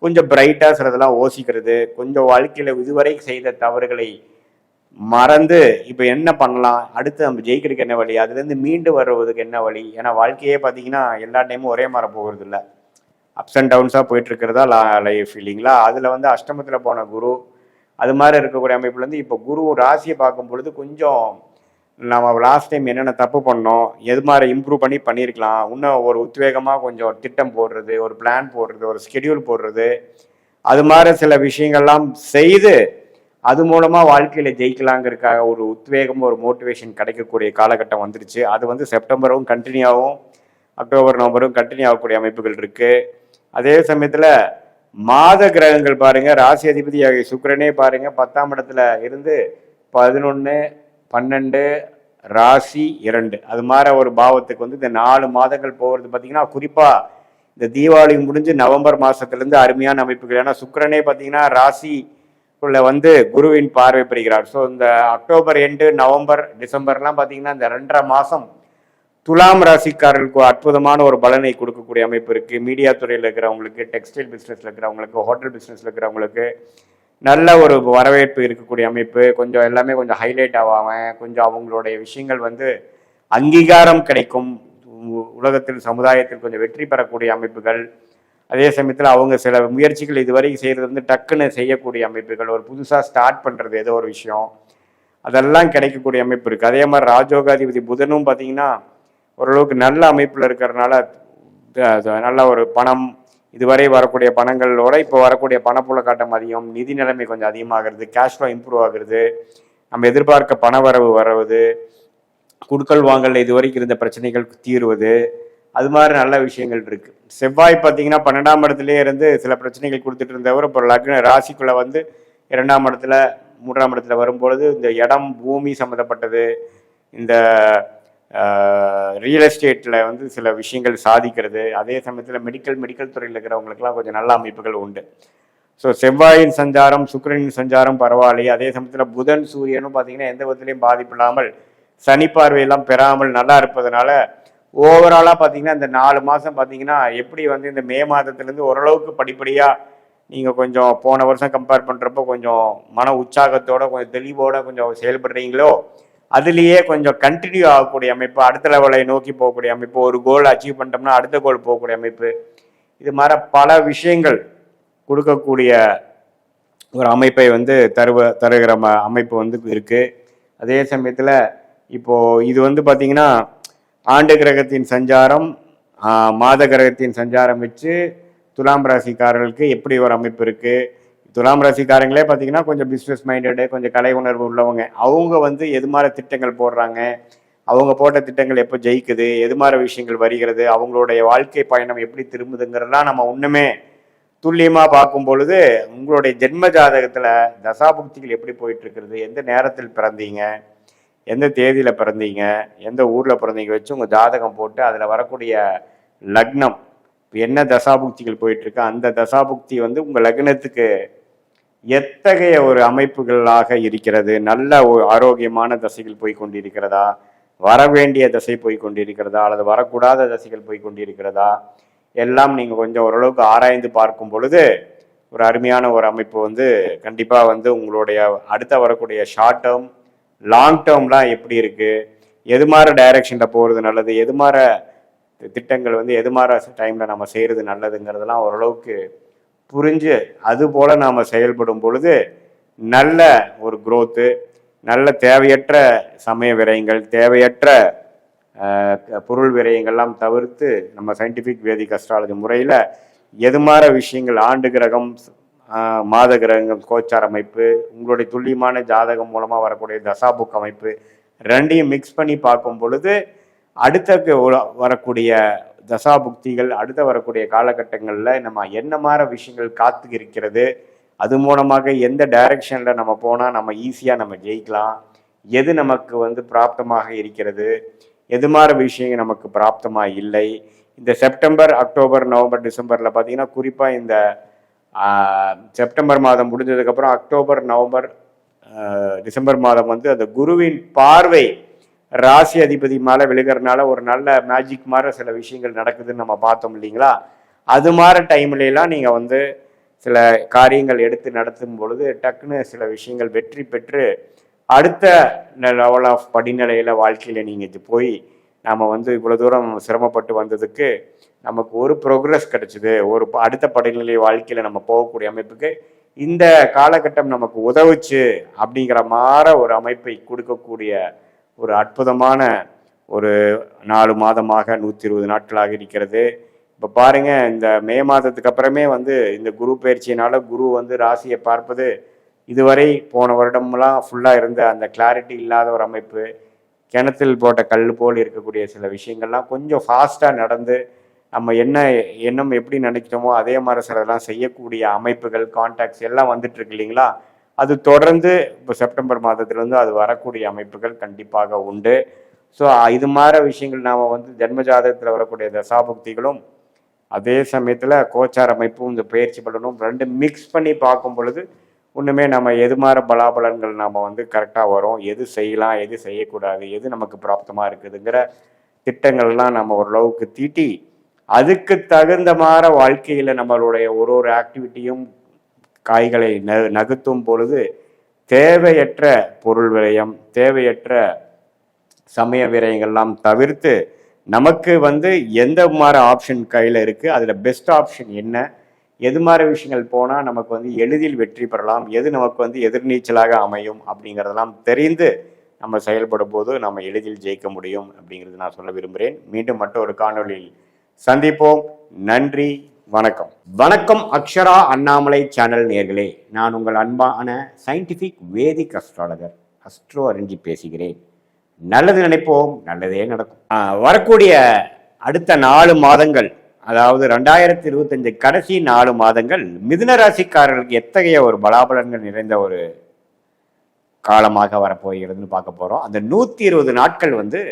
கொஞ்சம் பிரைட்டாக சிலதெல்லாம் யோசிக்கிறது, கொஞ்சம் வாழ்க்கையில் இதுவரை செய்த தவறுகளை மறந்து இப்போ என்ன பண்ணலாம், அடுத்து நம்ம ஜெயிக்கிறதுக்கு என்ன வழி, அதுலேருந்து மீண்டு வருவதுக்கு என்ன வழி. ஏன்னா வாழ்க்கையே பார்த்தீங்கன்னா எல்லா டைமும் ஒரே மாதிரி போகிறது இல்லை, அப்ஸ் அண்ட் டவுன்ஸாக போயிட்டு இருக்கிறதா லைஃப் இல்லைங்களா. அதில் வந்து அஷ்டமத்தில் போன குரு அது மாதிரி இருக்கக்கூடிய அமைப்புலேருந்து இப்போ குரு ராசியை பார்க்கும் பொழுது கொஞ்சம் நம்ம லாஸ்ட் டைம் என்னென்ன தப்பு பண்ணோம், எது மாதிரி இம்ப்ரூவ் பண்ணியிருக்கலாம், இன்னும் ஒரு உத்வேகமாக கொஞ்சம் திட்டம் போடுறது, ஒரு பிளான் போடுறது, ஒரு ஸ்கெடியூல் போடுறது, அது மாதிரி சில விஷயங்கள்லாம் செய்து அது மூலமாக வாழ்க்கையில் ஜெயிக்கலாங்கிறதுக்காக ஒரு உத்வேகம் ஒரு மோட்டிவேஷன் கிடைக்கக்கூடிய காலகட்டம் வந்துருச்சு. அது வந்து செப்டம்பரும் கண்டினியூ ஆகும், அக்டோபர் நவம்பரும் கண்டினியூ ஆகக்கூடிய அமைப்புகள் இருக்குது. அதே சமயத்தில் மாத கிரகங்கள் பாருங்கள், ராசி அதிபதி ஆகிய சுக்கிரனே பாருங்கள் 10ஆம் இடத்துல இருந்து 11, 12, ராசி 2 அது மாதிரி ஒரு பாவத்துக்கு வந்து இந்த 4 மாதங்கள் போகிறது பார்த்தீங்கன்னா குறிப்பாக இந்த தீபாவளி முடிஞ்சு நவம்பர் மாதத்துலேருந்து அருமையான அமைப்புகள். ஏன்னா சுக்கிரனே பார்த்தீங்கன்னா ராசிக்குள்ள வந்து குருவின் பார்வை பெறுகிறார். ஸோ இந்த அக்டோபர் எண்டு, நவம்பர், டிசம்பர்லாம் பார்த்தீங்கன்னா இந்த 2.5 மாதம் துலாம் ராசிக்காரர்களுக்கு அற்புதமான ஒரு பலனை கொடுக்கக்கூடிய அமைப்பு இருக்குது. மீடியா துறையில் இருக்கிறவங்களுக்கு, டெக்ஸ்டைல் பிஸ்னஸில் இருக்கிறவங்களுக்கு, ஹோட்டல் பிஸ்னஸில் இருக்கிறவங்களுக்கு நல்ல ஒரு வரவேற்பு இருக்கக்கூடிய அமைப்பு. கொஞ்சம் எல்லாமே கொஞ்சம் ஹைலைட் ஆகாமல் கொஞ்சம் அவங்களுடைய விஷயங்கள் வந்து அங்கீகாரம் கிடைக்கும், உலகத்தில் சமுதாயத்தில் கொஞ்சம் வெற்றி பெறக்கூடிய அமைப்புகள். அதே சமயத்தில் அவங்க சில முயற்சிகள் இதுவரைக்கும் செய்கிறது வந்து டக்குன்னு செய்யக்கூடிய அமைப்புகள், ஒரு புதுசாக ஸ்டார்ட் பண்ணுறது ஏதோ ஒரு விஷயம், அதெல்லாம் கிடைக்கக்கூடிய அமைப்பு இருக்குது. அதே மாதிரி ராஜோகாதிபதி புதனும் பார்த்திங்கன்னா ஓரளவுக்கு நல்ல அமைப்பில் இருக்கிறதுனால நல்ல ஒரு பணம், இதுவரை வரக்கூடிய பணங்களோட இப்போ வரக்கூடிய பணப்புழக்காட்டம் அதிகம், நிதி நிலைமை கொஞ்சம் அதிகமாகிறது, கேஷ் ஃப்ளோ இம்ப்ரூவ் ஆகுறது, நம்ம எதிர்பார்க்க பண வரவு வருவது, குடுக்கல் வாங்கல் இதுவரைக்கும் இருந்த பிரச்சனைகள் தீர்வது, அது மாதிரி நல்ல விஷயங்கள் இருக்குது. செவ்வாய் பார்த்தீங்கன்னா 12ஆம் இடத்துலேயே இருந்து சில பிரச்சனைகள் கொடுத்துட்டு இருந்தவர் இப்போ லக்ன ராசிக்குள்ளே வந்து 2ஆம் இடத்துல 3ஆம் இடத்துல வரும்பொழுது இந்த இடம் பூமி சம்மந்தப்பட்டது, இந்த ரியல் எஸ்டேட்டில் வந்து சில விஷயங்கள் சாதிக்கிறது, அதே சமயத்தில் மெடிக்கல் துறையில் இருக்கிறவங்களுக்குலாம் கொஞ்சம் நல்ல அமைப்புகள் உண்டு. ஸோ செவ்வாயின் சஞ்சாரம், சுக்கிரனின் சஞ்சாரம் பரவாயில்லை. அதே சமயத்தில் புதன் சூரியனும் பார்த்தீங்கன்னா எந்த விதத்துலையும் பாதிப்பு இல்லாமல் சனி பார்வையெல்லாம் பெறாமல் நல்லா இருப்பதனால ஓவராலாக பார்த்தீங்கன்னா இந்த 4 மாதம் பார்த்தீங்கன்னா எப்படி வந்து இந்த மே மாதத்துலேருந்து ஓரளவுக்கு படிப்படியாக நீங்கள் கொஞ்சம் போன வருஷம் கம்பேர் பண்ணுறப்போ கொஞ்சம் மன உற்சாகத்தோட கொஞ்சம் தெளிவோட கொஞ்சம் செயல்படுறீங்களோ அதுலேயே கொஞ்சம் கண்டினியூ ஆகக்கூடிய அமைப்பு, அடுத்த லெவலை நோக்கி போகக்கூடிய அமைப்பு, ஒரு கோல் அச்சீவ் பண்ணிட்டோம்னா அடுத்த கோல் போகக்கூடிய அமைப்பு, இது மாதிரி பல விஷயங்கள் கொடுக்கக்கூடிய ஒரு அமைப்பை வந்து தருகிற அமைப்பு வந்து இருக்குது. அதே சமயத்தில் இப்போது இது வந்து பார்த்திங்கன்னா ஆண்டு கிரகத்தின் சஞ்சாரம், மாத கிரகத்தின் சஞ்சாரம் வச்சு துலாம் ராசிக்காரர்களுக்கு எப்படி ஒரு அமைப்பு இருக்குது. துலாம் ராசிக்காரங்களே பார்த்தீங்கன்னா கொஞ்சம் பிஸ்னஸ் மைண்டடு, கொஞ்சம் கலை உணர்வு உள்ளவங்க, அவங்க வந்து எது மாதிரி திட்டங்கள் போடுறாங்க, அவங்க போட்ட திட்டங்கள் எப்போ ஜெயிக்குது, எது மாதிரி விஷயங்கள் வருகிறது, அவங்களுடைய வாழ்க்கை பயணம் எப்படி திரும்புதுங்கிறதெல்லாம் நம்ம ஒன்றுமே துல்லியமாக பார்க்கும் பொழுது உங்களுடைய ஜென்ம ஜாதகத்தில் தசாபுக்திகள் எப்படி போயிட்டுருக்கிறது, எந்த நேரத்தில் பிறந்தீங்க, எந்த தேதியில் பிறந்தீங்க, எந்த ஊரில் பிறந்தீங்க வச்சு உங்கள் ஜாதகம் போட்டு அதில் வரக்கூடிய லக்னம் என்ன தசாபுக்திகள் போயிட்டுருக்கு, அந்த தசாபுக்தி வந்து உங்கள் லக்னத்துக்கு எத்தகைய ஒரு அமைப்புகளாக இருக்கிறது, நல்ல ஒரு ஆரோக்கியமான தசைகள் போய் கொண்டிருக்கிறதா, வர வேண்டிய தசை போய் கொண்டிருக்கிறதா, அல்லது வரக்கூடாத தசைகள் போய் கொண்டிருக்கிறதா, எல்லாம் நீங்கள் கொஞ்சம் ஓரளவுக்கு ஆராய்ந்து பார்க்கும் பொழுது ஒரு அருமையான ஒரு அமைப்பு வந்து கண்டிப்பாக வந்து உங்களுடைய அடுத்த வரக்கூடிய ஷார்ட் டேர்ம் லாங் டேர்ம்லாம் எப்படி இருக்குது, எது மாதிரி டைரக்ஷனில் போகிறது நல்லது, எது மாதிரி திட்டங்கள் வந்து எது மாதிரி டைமில் நம்ம செய்கிறது நல்லதுங்கிறதெல்லாம் ஓரளவுக்கு புரிஞ்சு அது போல் நாம் செயல்படும் பொழுது நல்ல ஒரு குரோத்து, நல்ல தேவையற்ற சமய விரயங்கள், தேவையற்ற பொருள் விரயங்கள்லாம் தவிர்த்து நம்ம சயின்டிஃபிக் வேதிக் அஸ்ட்ராலஜி முறையில் எது மாதிரி விஷயங்கள் ஆண்டு கிரகம், மாத கிரகங்கள், கோச்சார் அமைப்பு, உங்களுடைய துல்லியமான ஜாதகம் மூலமாக வரக்கூடிய தசாபுக் அமைப்பு ரெண்டையும் மிக்ஸ் பண்ணி பார்க்கும் பொழுது அடுத்த வரக்கூடிய தசாபுக்திகள், அடுத்த வரக்கூடிய காலகட்டங்களில் நம்ம என்ன மாதிரி விஷயங்கள் காத்து இருக்கிறது, அது மூலமாக எந்த டைரக்ஷனில் நம்ம போனால் நம்ம ஈஸியாக நம்ம ஜெயிக்கலாம், எது நமக்கு வந்து பிராப்தமாக இருக்கிறது, எது மாதிரி விஷயங்கள் நமக்கு பிராப்தமாக இல்லை. இந்த செப்டம்பர், அக்டோபர், நவம்பர், டிசம்பரில் பார்த்திங்கன்னா குறிப்பாக இந்த செப்டம்பர் மாதம் முடிஞ்சதுக்கப்புறம் அக்டோபர், நவம்பர், டிசம்பர் மாதம் வந்து அந்த குருவின் பார்வை ராசி அதிபதி மேலே விழுகிறதுனால ஒரு நல்ல மேஜிக் மாதிரி சில விஷயங்கள் நடக்குதுன்னு நம்ம பார்த்தோம் இல்லைங்களா? அது மாதிரி டைம்லாம் நீங்கள் வந்து சில காரியங்கள் எடுத்து நடத்தும் பொழுது டக்குன்னு சில விஷயங்கள் வெற்றி பெற்று அடுத்த லெவல் ஆஃப் படிநிலையில் வாழ்க்கையில் நீங்கள் போய் நம்ம வந்து இவ்வளோ தூரம் சிரமப்பட்டு வந்ததுக்கு நமக்கு ஒரு ப்ரோக்ரஸ் கிடைச்சிது, ஒரு அடுத்த படிநிலை வாழ்க்கையில் நம்ம போகக்கூடிய அமைப்புக்கு இந்த காலகட்டம் நமக்கு உதவுச்சு அப்படிங்கிற மாதிரி ஒரு அமைப்பை கொடுக்கக்கூடிய ஒரு அற்புதமான ஒரு 4 மாதமாக 120 நாட்களாக இருக்கிறது. இப்போ பாருங்க, இந்த மே மாதத்துக்கு அப்புறமே வந்து இந்த குரு பயிற்சியினால குரு வந்து ராசியை பார்ப்பது இதுவரை போன வருடம்லாம் ஃபுல்லாக இருந்த அந்த கிளாரிட்டி இல்லாத ஒரு அமைப்பு, கிணத்தில் போட்ட கல் போல் இருக்கக்கூடிய சில விஷயங்கள்லாம் கொஞ்சம் ஃபாஸ்ட்டாக நடந்து நம்ம எண்ணம் எப்படி நினைக்கிறோமோ அதே மாதிரி சிலதெல்லாம் செய்யக்கூடிய அமைப்புகள் கான்டாக்ட்ஸ் எல்லாம் வந்துட்டு இருக்கு இல்லைங்களா? அது தொடர்ந்து இப்போ செப்டம்பர் மாதத்துலேருந்து அது வரக்கூடிய அமைப்புகள் கண்டிப்பாக உண்டு. ஸோ இது மாதிரி விஷயங்கள் நாம் வந்து ஜென்ம ஜாதகத்தில் வரக்கூடிய தசாபுக்திகளும் அதே சமயத்தில் கோச்சார் அமைப்பும் இந்த பயிற்சி பலனும் ரெண்டு மிக்ஸ் பண்ணி பார்க்கும் பொழுது ஒன்றுமே நம்ம எது மாதிரி பலாபலன்கள் நாம் வந்து கரெக்டாக வரும், எது செய்யலாம் எது செய்யக்கூடாது, எது நமக்கு பிராப்தமாக இருக்குதுங்கிற திட்டங்கள்லாம் நம்ம ஓரளவுக்கு தீட்டி அதுக்கு தகுந்த மாதிரி வாழ்க்கையில் நம்மளுடைய ஒரு ஆக்டிவிட்டியும் காய்களை நகர்த்தும் பொழுது தேவையற்ற பொருள் விரயம், தேவையற்ற சமய விரயங்கள்லாம் தவிர்த்து நமக்கு வந்து எந்த மாதிரி ஆப்ஷன் கையில் இருக்குது, அதில் பெஸ்ட் ஆப்ஷன் என்ன, எது மாதிரி விஷயங்கள் போனால் நமக்கு வந்து எளிதில் வெற்றி பெறலாம், எது நமக்கு வந்து எதிர்நீச்சலாக அமையும் அப்படிங்கிறதெல்லாம் தெரிந்து நம்ம செயல்படும் போது நம்ம எளிதில் ஜெயிக்க முடியும் அப்படிங்கிறது நான் சொல்ல விரும்புகிறேன். மீண்டும் மட்டும் ஒரு காணொலியில் சந்திப்போம். நன்றி, வணக்கம். வணக்கம் அக்ஷரா அண்ணாமலை சேனல் நேர்களே, நான் உங்கள் அன்பான சயின்டிஃபிக் வேதிக் அஸ்ட்ராலஜர் அஸ்ட்ரோ அறிஞ்சி பேசுகிறேன். நல்லது நினைப்போம், நல்லதே நடக்கும். வரக்கூடிய அடுத்த 4 மாதங்கள், அதாவது 2025 கடைசி 4 மாதங்கள் மிதுன ராசிக்காரர்களுக்கு எத்தகைய ஒரு பலாபலன்கள் நிறைந்த ஒரு காலமாக வரப்போகிறதுன்னு பார்க்க போகிறோம். அந்த 120 நாட்கள் வந்து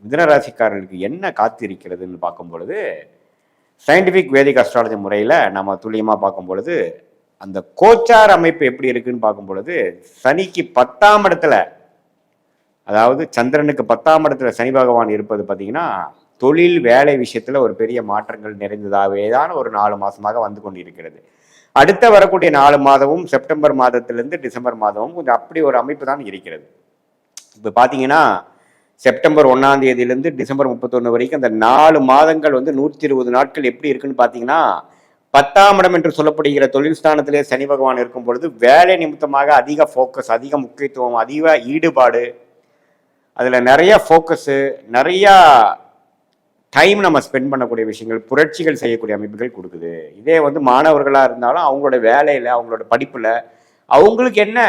மிதுன ராசிக்காரர்களுக்கு என்ன காத்திருக்கிறதுன்னு பார்க்கும் பொழுது சயின்டிஃபிக் வேதிக் அஸ்ட்ராலஜி முறையில் நம்ம துல்லியமாக பார்க்கும் பொழுது அந்த கோச்சார் அமைப்பு எப்படி இருக்குன்னு பார்க்கும் பொழுது சனிக்கு 10ஆம் இடத்துல, அதாவது சந்திரனுக்கு 10ஆம் இடத்துல சனி பகவான் இருப்பது பார்த்தீங்கன்னா தொழில் வேலை விஷயத்தில் ஒரு பெரிய மாற்றங்கள் நிறைந்ததாகவே தான் ஒரு 4 மாதமாக வந்து கொண்டு இருக்கிறது. அடுத்த வரக்கூடிய 4 மாதமும் செப்டம்பர் மாதத்திலிருந்து டிசம்பர் மாதமும் கொஞ்சம் அப்படி ஒரு அமைப்பு தான் இருக்கிறது. இப்போ பார்த்தீங்கன்னா செப்டம்பர் 1ஆம் தேதியிலிருந்து டிசம்பர் 31 வரைக்கும் அந்த 4 மாதங்கள் வந்து 120 நாட்கள் எப்படி இருக்குன்னு பார்த்தீங்கன்னா 10ஆம் இடம் என்று சொல்லப்படுகிற தொழில் ஸ்தானத்திலே சனி பகவான் இருக்கும் பொழுது வேலை நிமித்தமாக அதிக ஃபோக்கஸ், அதிக முக்கியத்துவம், அதிக ஈடுபாடு, அதில் நிறைய ஃபோக்கஸு, நிறையா டைம் நம்ம ஸ்பெண்ட் பண்ணக்கூடிய விஷயங்கள், புரட்சிகள் செய்யக்கூடிய அமைப்புகள் கொடுக்குது. இதே வந்து மாணவர்களாக இருந்தாலும் அவங்களோட வேலையில், அவங்களோட படிப்பில் அவங்களுக்கு என்ன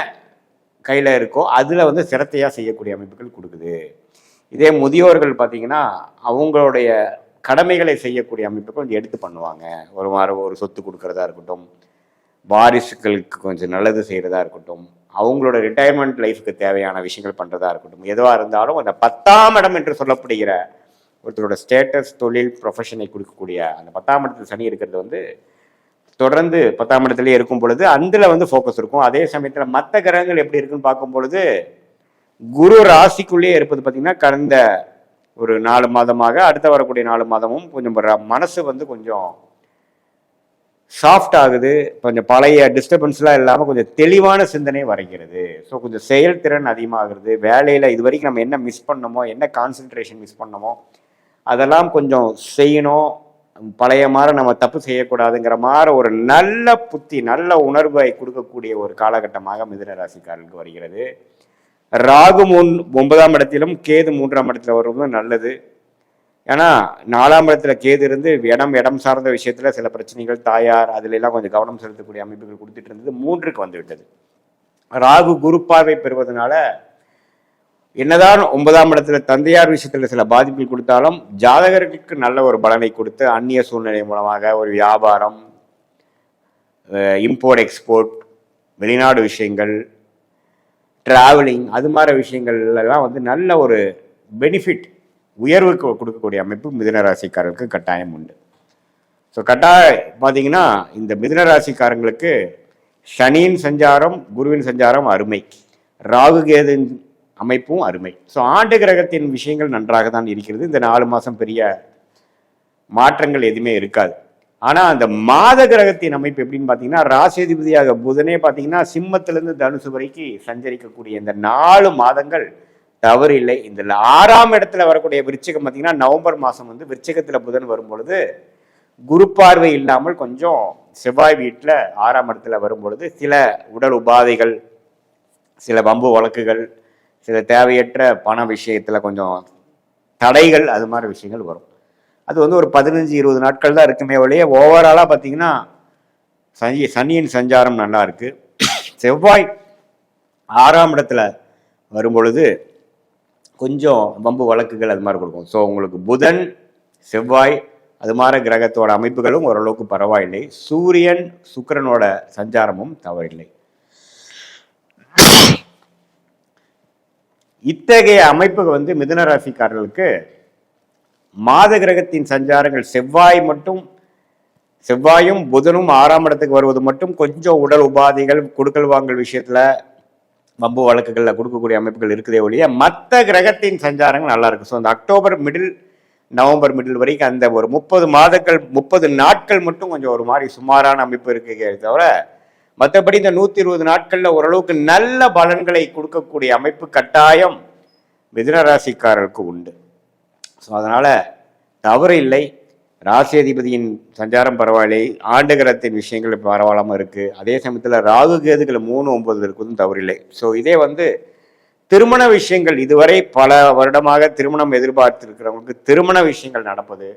கையில் இருக்கோ அதில் வந்து சிரத்தையாக செய்யக்கூடிய அமைப்புகள் கொடுக்குது. இதே முதியோர்கள் பார்த்தீங்கன்னா அவங்களுடைய கடமைகளை செய்யக்கூடிய அமைப்புகள் கொஞ்சம் எடுத்து பண்ணுவாங்க. ஒரு சொத்து கொடுக்கறதா இருக்கட்டும், வாரிசுகளுக்கு கொஞ்சம் நல்லது செய்கிறதா இருக்கட்டும், அவங்களோட ரிட்டையர்மெண்ட் லைஃப்க்கு தேவையான விஷயங்கள் பண்ணுறதா இருக்கட்டும், எதுவாக இருந்தாலும் அந்த 10ஆம் இடம் என்று சொல்லப்படுகிற ஒருத்தரோட ஸ்டேட்டஸ், தொழில், ப்ரொஃபஷனை கொடுக்கக்கூடிய அந்த 10ஆம் இடத்துல சனி இருக்கிறது வந்து தொடர்ந்து 10ஆம் இடத்துலேயே இருக்கும் பொழுது அதில் வந்து ஃபோக்கஸ் இருக்கும். அதே சமயத்தில் மற்ற கிரகங்கள் எப்படி இருக்குன்னு பார்க்கும் பொழுது குரு ராசிக்குள்ளேயே இருப்பது பார்த்தீங்கன்னா கடந்த ஒரு 4 மாதமாக அடுத்த வரக்கூடிய 4 மாதமும் கொஞ்சம் மனசு வந்து கொஞ்சம் சாஃப்ட் ஆகுது, கொஞ்சம் பழைய டிஸ்டர்பன்ஸ்லாம் இல்லாமல் கொஞ்சம் தெளிவான சிந்தனை வரைகிறது. ஸோ கொஞ்சம் செயல்திறன் அதிகமாகிறது. வேலையில் இது வரைக்கும் நம்ம என்ன மிஸ் பண்ணமோ, என்ன கான்சென்ட்ரேஷன் மிஸ் பண்ணமோ அதெல்லாம் கொஞ்சம் செய்யணும், பழைய மாதிரி நம்ம தப்பு செய்யக்கூடாதுங்கிற மாதிரி ஒரு நல்ல புத்தி, நல்ல உணர்வை கொடுக்கக்கூடிய ஒரு காலகட்டமாக மிதுன ராசிக்காரர்களுக்கு வருகிறது. ராகு 9ஆம் இடத்திலும் கேது 3ஆம் இடத்துல வருவது நல்லது. ஏன்னா 4ஆம் இடத்துல கேது இருந்து இடம் சார்ந்த விஷயத்துல சில பிரச்சனைகள், தாயார் அதுல எல்லாம் கொஞ்சம் கவனம் செலுத்தக்கூடிய அமைப்புகள் கொடுத்துட்டு இருந்தது 3க்கு வந்து விட்டது. ராகு குரு பார்வை பெறுவதனால என்னதான் 9ஆம் இடத்துல தந்தையார் விஷயத்துல சில பாதிப்புகள் கொடுத்தாலும் ஜாதகர்களுக்கு நல்ல ஒரு பலனை கொடுத்து அந்நிய சூழ்நிலை மூலமாக ஒரு வியாபாரம், இம்போர்ட் எக்ஸ்போர்ட், வெளிநாடு விஷயங்கள், டிராவலிங், அது மாதிரி விஷயங்கள்லாம் வந்து நல்ல ஒரு பெனிஃபிட், உயர்வுக்கு கொடுக்கக்கூடிய அமைப்பு மிதுன ராசிக்காரர்களுக்கு கட்டாயம் உண்டு. ஸோ கட்டாயம் பார்த்தீங்கன்னா இந்த மிதுன ராசிக்காரங்களுக்கு சனியின் சஞ்சாரம், குருவின் சஞ்சாரம் அருமை. ராகு கேது அமைப்பும் அருமை. ஸோ ஆண்டு கிரகத்தின் விஷயங்கள் நன்றாக தான் இருக்கிறது. இந்த 4 மாதம் பெரிய மாற்றங்கள் எதுவுமே இருக்காது. ஆனால் அந்த மாத கிரகத்தின் அமைப்பு எப்படின்னு பார்த்தீங்கன்னா, ராசிதிபதியாக புதனே பார்த்தீங்கன்னா சிம்மத்திலிருந்து தனுசு வரைக்கும் சஞ்சரிக்கக்கூடிய இந்த 4 மாதங்கள் தவறு இல்லை. இந்த 6ஆம் இடத்துல வரக்கூடிய விருச்சிகம் பார்த்தீங்கன்னா நவம்பர் மாதம் வந்து விருச்சிகத்தில் புதன் வரும்பொழுது குரு பார்வை இல்லாமல் கொஞ்சம் செவ்வாய் வீட்டில் 6ஆம் இடத்துல வரும்பொழுது சில உடல் உபாதைகள், சில வம்பு வழக்குகள், சில தேவையற்ற பண விஷயத்தில் கொஞ்சம் தடைகள், அது மாதிரி விஷயங்கள் வரும். அது வந்து ஒரு 15-20 நாட்கள் தான் இருக்குமே ஒழிய ஓவராலாக பார்த்தீங்கன்னா சனியின் சஞ்சாரம் நல்லா இருக்கு. செவ்வாய் 6ஆம் இடத்துல வரும்பொழுது கொஞ்சம் வம்பு வழக்குகள் அது மாதிரி கொடுக்கும். ஸோ உங்களுக்கு புதன் செவ்வாய் அது மாதிரி கிரகத்தோட அமைப்புகளும் ஓரளவுக்கு பரவாயில்லை. சூரியன் சுக்கிரனோட சஞ்சாரமும் தவறில்லை. இத்தகைய அமைப்பு வந்து மிதுன ராசிக்காரர்களுக்கு மாத கிரகத்தின் சஞ்சாரங்கள் செவ்வாயும் புதனும் 6ஆம் இடத்துக்கு வருவது மட்டும் கொஞ்சம் உடல் உபாதைகள், கொடுக்கல் வாங்கல் விஷயத்துல வம்பு வழக்குகள்ல கொடுக்கக்கூடிய அமைப்புகள் இருக்குதே ஒழிய மற்ற கிரகத்தின் சஞ்சாரங்கள் நல்லா இருக்கு. ஸோ அந்த அக்டோபர் மிடில் நவம்பர் மிடில் வரைக்கும் அந்த ஒரு 30 நாட்கள் மட்டும் கொஞ்சம் ஒரு மாதிரி சுமாரான அமைப்பு இருக்கு தவிர மற்றபடி இந்த 120 நாட்கள்ல ஓரளவுக்கு நல்ல பலன்களை கொடுக்கக்கூடிய அமைப்பு கட்டாயம் மிதுன ராசிக்காரர்களுக்கு உண்டு. ஸோ அதனால தவறு இல்லை. ராசி அதிபதியின் சஞ்சாரம் பரவாயில்லை, ஆண்டு கிரகத்தின் விஷயங்கள் பரவாயில்லாம இருக்கு. அதே சமயத்தில் ராகு கேதுகள் 3-9 இருக்குதும் தவறில்லை. ஸோ இதே வந்து திருமண விஷயங்கள் இதுவரை பல வருடமாக திருமணம் எதிர்பார்த்திருக்கிறவங்களுக்கு திருமண விஷயங்கள் நடப்பது,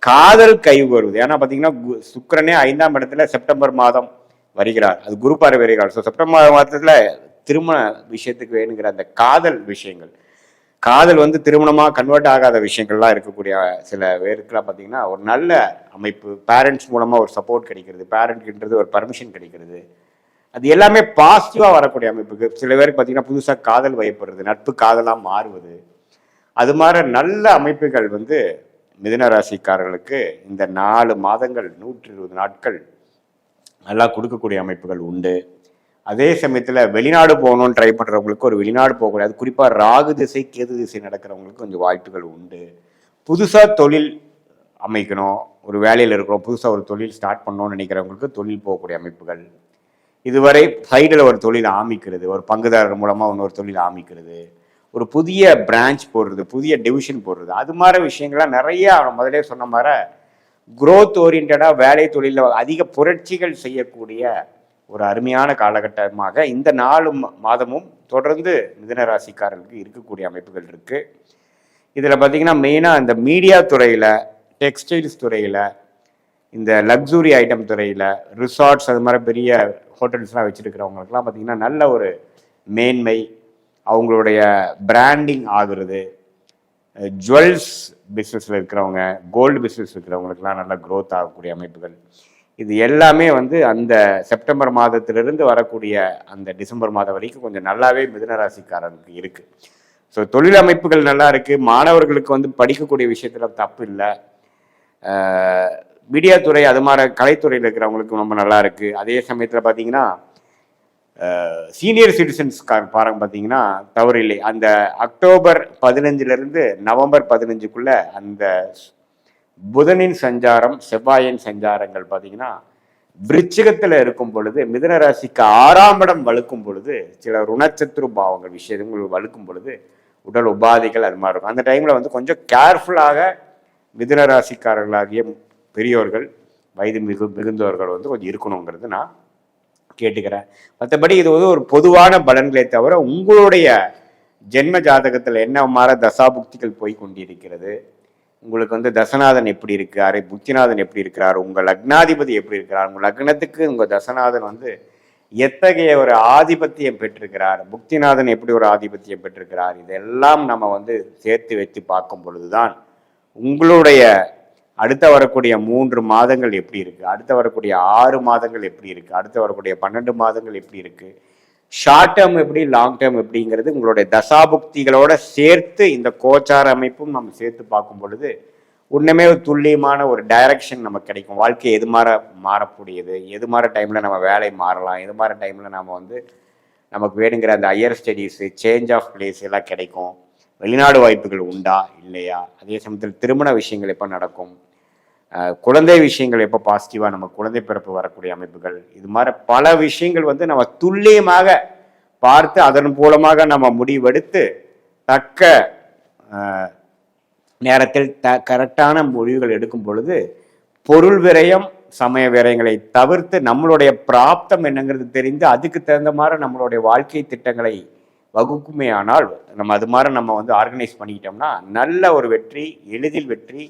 காதல் கை வருவது. ஏன்னா பார்த்தீங்கன்னா சுக்கிரனே 5ஆம் இடத்துல செப்டம்பர் மாதம் வருகிறார், அது குரு பார்வை வருகிறார். ஸோ செப்டம்பர் மாதத்துல திருமண விஷயத்துக்கு வேணுங்கிற அந்த காதல் விஷயங்கள், காதல் வந்து திருமணமாக கன்வெர்ட் ஆகாத விஷயங்கள்லாம் இருக்கக்கூடிய சில பேருக்குலாம் பார்த்தீங்கன்னா ஒரு நல்ல அமைப்பு, பேரண்ட்ஸ் மூலமாக ஒரு சப்போர்ட் கிடைக்கிறது, பேரண்ட்கின்றது ஒரு பர்மிஷன் கிடைக்கிறது, அது எல்லாமே பாசிட்டிவாக வரக்கூடிய அமைப்புக்கு. சில பேருக்கு பார்த்தீங்கன்னா புதுசாக காதல் வயப்படுறது, நட்பு காதலாக மாறுவது, அது மாதிரி நல்ல அமைப்புகள் வந்து மிதுன ராசிக்காரர்களுக்கு இந்த 4 மாதங்கள் 120 நாட்கள் நல்லா கொடுக்கக்கூடிய அமைப்புகள் உண்டு. அதே சமயத்தில் வெளிநாடு போகணும்னு ட்ரை பண்ணுறவங்களுக்கு ஒரு வெளிநாடு போகக்கூடாது. அது குறிப்பாக ராகு திசை கேது திசை நடக்கிறவங்களுக்கு கொஞ்சம் வாய்ப்புகள் உண்டு. புதுசாக தொழில் அமைக்கணும், ஒரு வேலையில் இருக்கிறோம், புதுசாக ஒரு தொழில் ஸ்டார்ட் பண்ணணும்னு நினைக்கிறவங்களுக்கு தொழில் போகக்கூடிய அமைப்புகள், இதுவரை சைடில் ஒரு தொழில் ஆரம்பிக்கிறது, ஒரு பங்குதாரர் மூலமாக இன்னொரு தொழில் ஆரம்பிக்கிறது, ஒரு புதிய பிரான்ச் போடுறது, புதிய டிவிஷன் போடுறது, அது மாதிரி விஷயங்கள்லாம் நிறைய முதலே சொன்ன மாதிரி குரோத் ஓரியன்டாக வேலை தொழிலில் அதிக புரட்சிகள் செய்யக்கூடிய ஒரு அருமையான காலகட்டமாக இந்த 4 மாதமும் தொடர்ந்து மிதுன ராசிக்காரர்களுக்கு இருக்கக்கூடிய அமைப்புகள் இருக்கு. இதில் பார்த்தீங்கன்னா மெயினாக இந்த மீடியா துறையில், டெக்ஸ்டைல்ஸ் துறையில், இந்த லக்ஸுரி ஐட்டம் துறையில், ரிசார்ட்ஸ் அது மாதிரி பெரிய ஹோட்டல்ஸ்லாம் வச்சுருக்கிறவங்களுக்குலாம் பார்த்தீங்கன்னா நல்ல ஒரு மேன்மை, அவங்களுடைய பிராண்டிங் ஆகுறது, ஜுவல்ஸ் பிஸ்னஸில் இருக்கிறவங்க, கோல்டு பிஸ்னஸ் இருக்கிறவங்களுக்குலாம் நல்ல க்ரோத் ஆகக்கூடிய அமைப்புகள், இது எல்லாமே வந்து அந்த செப்டம்பர் மாதத்திலிருந்து வரக்கூடிய அந்த டிசம்பர் மாதம் வரைக்கும் கொஞ்சம் நல்லாவே மிதுன ராசிக்காரர்களுக்கு இருக்குது. ஸோ தொழில் அமைப்புகள் நல்லா இருக்குது. மாணவர்களுக்கு வந்து படிக்கக்கூடிய விஷயத்தில் தப்பு இல்லை. மீடியா துறை அது மாதிரி கலைத்துறையில் இருக்கிறவங்களுக்கு ரொம்ப நல்லா இருக்குது. அதே சமயத்தில் பார்த்தீங்கன்னா சீனியர் சிட்டிசன்ஸ்கார பாருங்க பார்த்தீங்கன்னா தவறு இல்லை. அந்த அக்டோபர் 15 நவம்பர் 15 அந்த புதனின் சஞ்சாரம், செவ்வாயின் சஞ்சாரங்கள் பார்த்தீங்கன்னா விருச்சிகத்தில் இருக்கும் பொழுது மிதுன ராசிக்கு 6ஆம் இடம் வலுக்கும் பொழுது சில ருணச்சத்ரு பாவங்கள் விஷயங்கள் வலுக்கும் பொழுது உடல் உபாதைகள் அது மாதிரி இருக்கும். அந்த டைமில் வந்து கொஞ்சம் கேர்ஃபுல்லாக மிதுன ராசிக்காரர்களாகிய பெரியோர்கள், வயது மிகுந்தவர்கள் வந்து கொஞ்சம் இருக்கணுங்கிறது நான் கேட்டுக்கிறேன். மற்றபடி இது வந்து ஒரு பொதுவான பலன்களை தவிர உங்களுடைய ஜென்ம ஜாதகத்தில் என்ன மாதிரி தசாபுக்திகள் போய் கொண்டிருக்கிறது, உங்களுக்கு வந்து தசநாதன் எப்படி இருக்காரு, புத்திநாதன் எப்படி இருக்கிறார், உங்கள் லக்னாதிபதி எப்படி இருக்கிறார், உங்கள் லக்னத்துக்கு உங்கள் தசநாதன் வந்து எத்தகைய ஒரு ஆதிபத்தியம் பெற்றிருக்கிறார், புக்திநாதன் எப்படி ஒரு ஆதிபத்தியம் பெற்றிருக்கிறார், இதெல்லாம் நம்ம வந்து சேர்த்து வைத்து பார்க்கும் பொழுதுதான் உங்களுடைய அடுத்த வரக்கூடிய 3 மாதங்கள் எப்படி இருக்கு, அடுத்த வரக்கூடிய 6 மாதங்கள் எப்படி இருக்கு, அடுத்த வரக்கூடிய 12 மாதங்கள் எப்படி இருக்கு, ஷார்ட் டேர்ம் எப்படி, லாங் டேர்ம் எப்படிங்கிறது உங்களுடைய தசாபுக்திகளோட சேர்த்து இந்த கோச்சார அமைப்பும் நம்ம சேர்த்து பார்க்கும் பொழுது உண்மையுமே ஒரு துல்லியமான ஒரு டைரக்ஷன் நமக்கு கிடைக்கும். வாழ்க்கை எது மாதிரி மாறக்கூடியது, எது மாதிரி டைமில் நம்ம வேலை மாறலாம், எது மாதிரி டைமில் நம்ம வந்து நமக்கு வேணுங்கிற அந்த higher studies, change of place எல்லாம் கிடைக்கும். வெளிநாடு வாய்ப்புகள் உண்டா இல்லையா, அதே சமயத்தில் திருமண விஷயங்கள் எப்போ நடக்கும், குழந்தை விஷயங்கள் எப்போ பாசிட்டிவாக நம்ம குழந்தை பிறப்பு வரக்கூடிய அமைப்புகள், இது மாதிரி பல விஷயங்கள் வந்து நம்ம துல்லியமாக பார்த்து அதன் மூலமாக நம்ம முடிவெடுத்து தக்க நேரத்தில் கரெக்டான முடிவுகள் எடுக்கும் பொழுது பொருள் விரயம் சமய விரயங்களை தவிர்த்து நம்மளுடைய பிராப்தம் என்னங்கிறது தெரிந்து அதுக்கு தகுந்த மாதிரி நம்மளுடைய வாழ்க்கை திட்டங்களை வகுக்குமே ஆனால் நம்ம அது மாதிரி நம்ம வந்து ஆர்கனைஸ் பண்ணிக்கிட்டோம்னா நல்ல ஒரு வெற்றி, எளிதில் வெற்றி,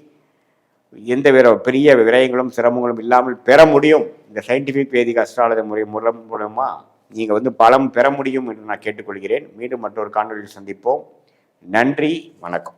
எந்த பெரிய விரயங்களும் சிரமங்களும் இல்லாமல் பெற முடியும். இந்த சயின்டிஃபிக் வேதிக் அஸ்ட்ராலஜி முறை மூலமா நீங்கள் வந்து பலம் பெற முடியும் என்று நான் கேட்டுக்கொள்கிறேன். மீண்டும் மற்றொரு காணொலியில் சந்திப்போம். நன்றி, வணக்கம்.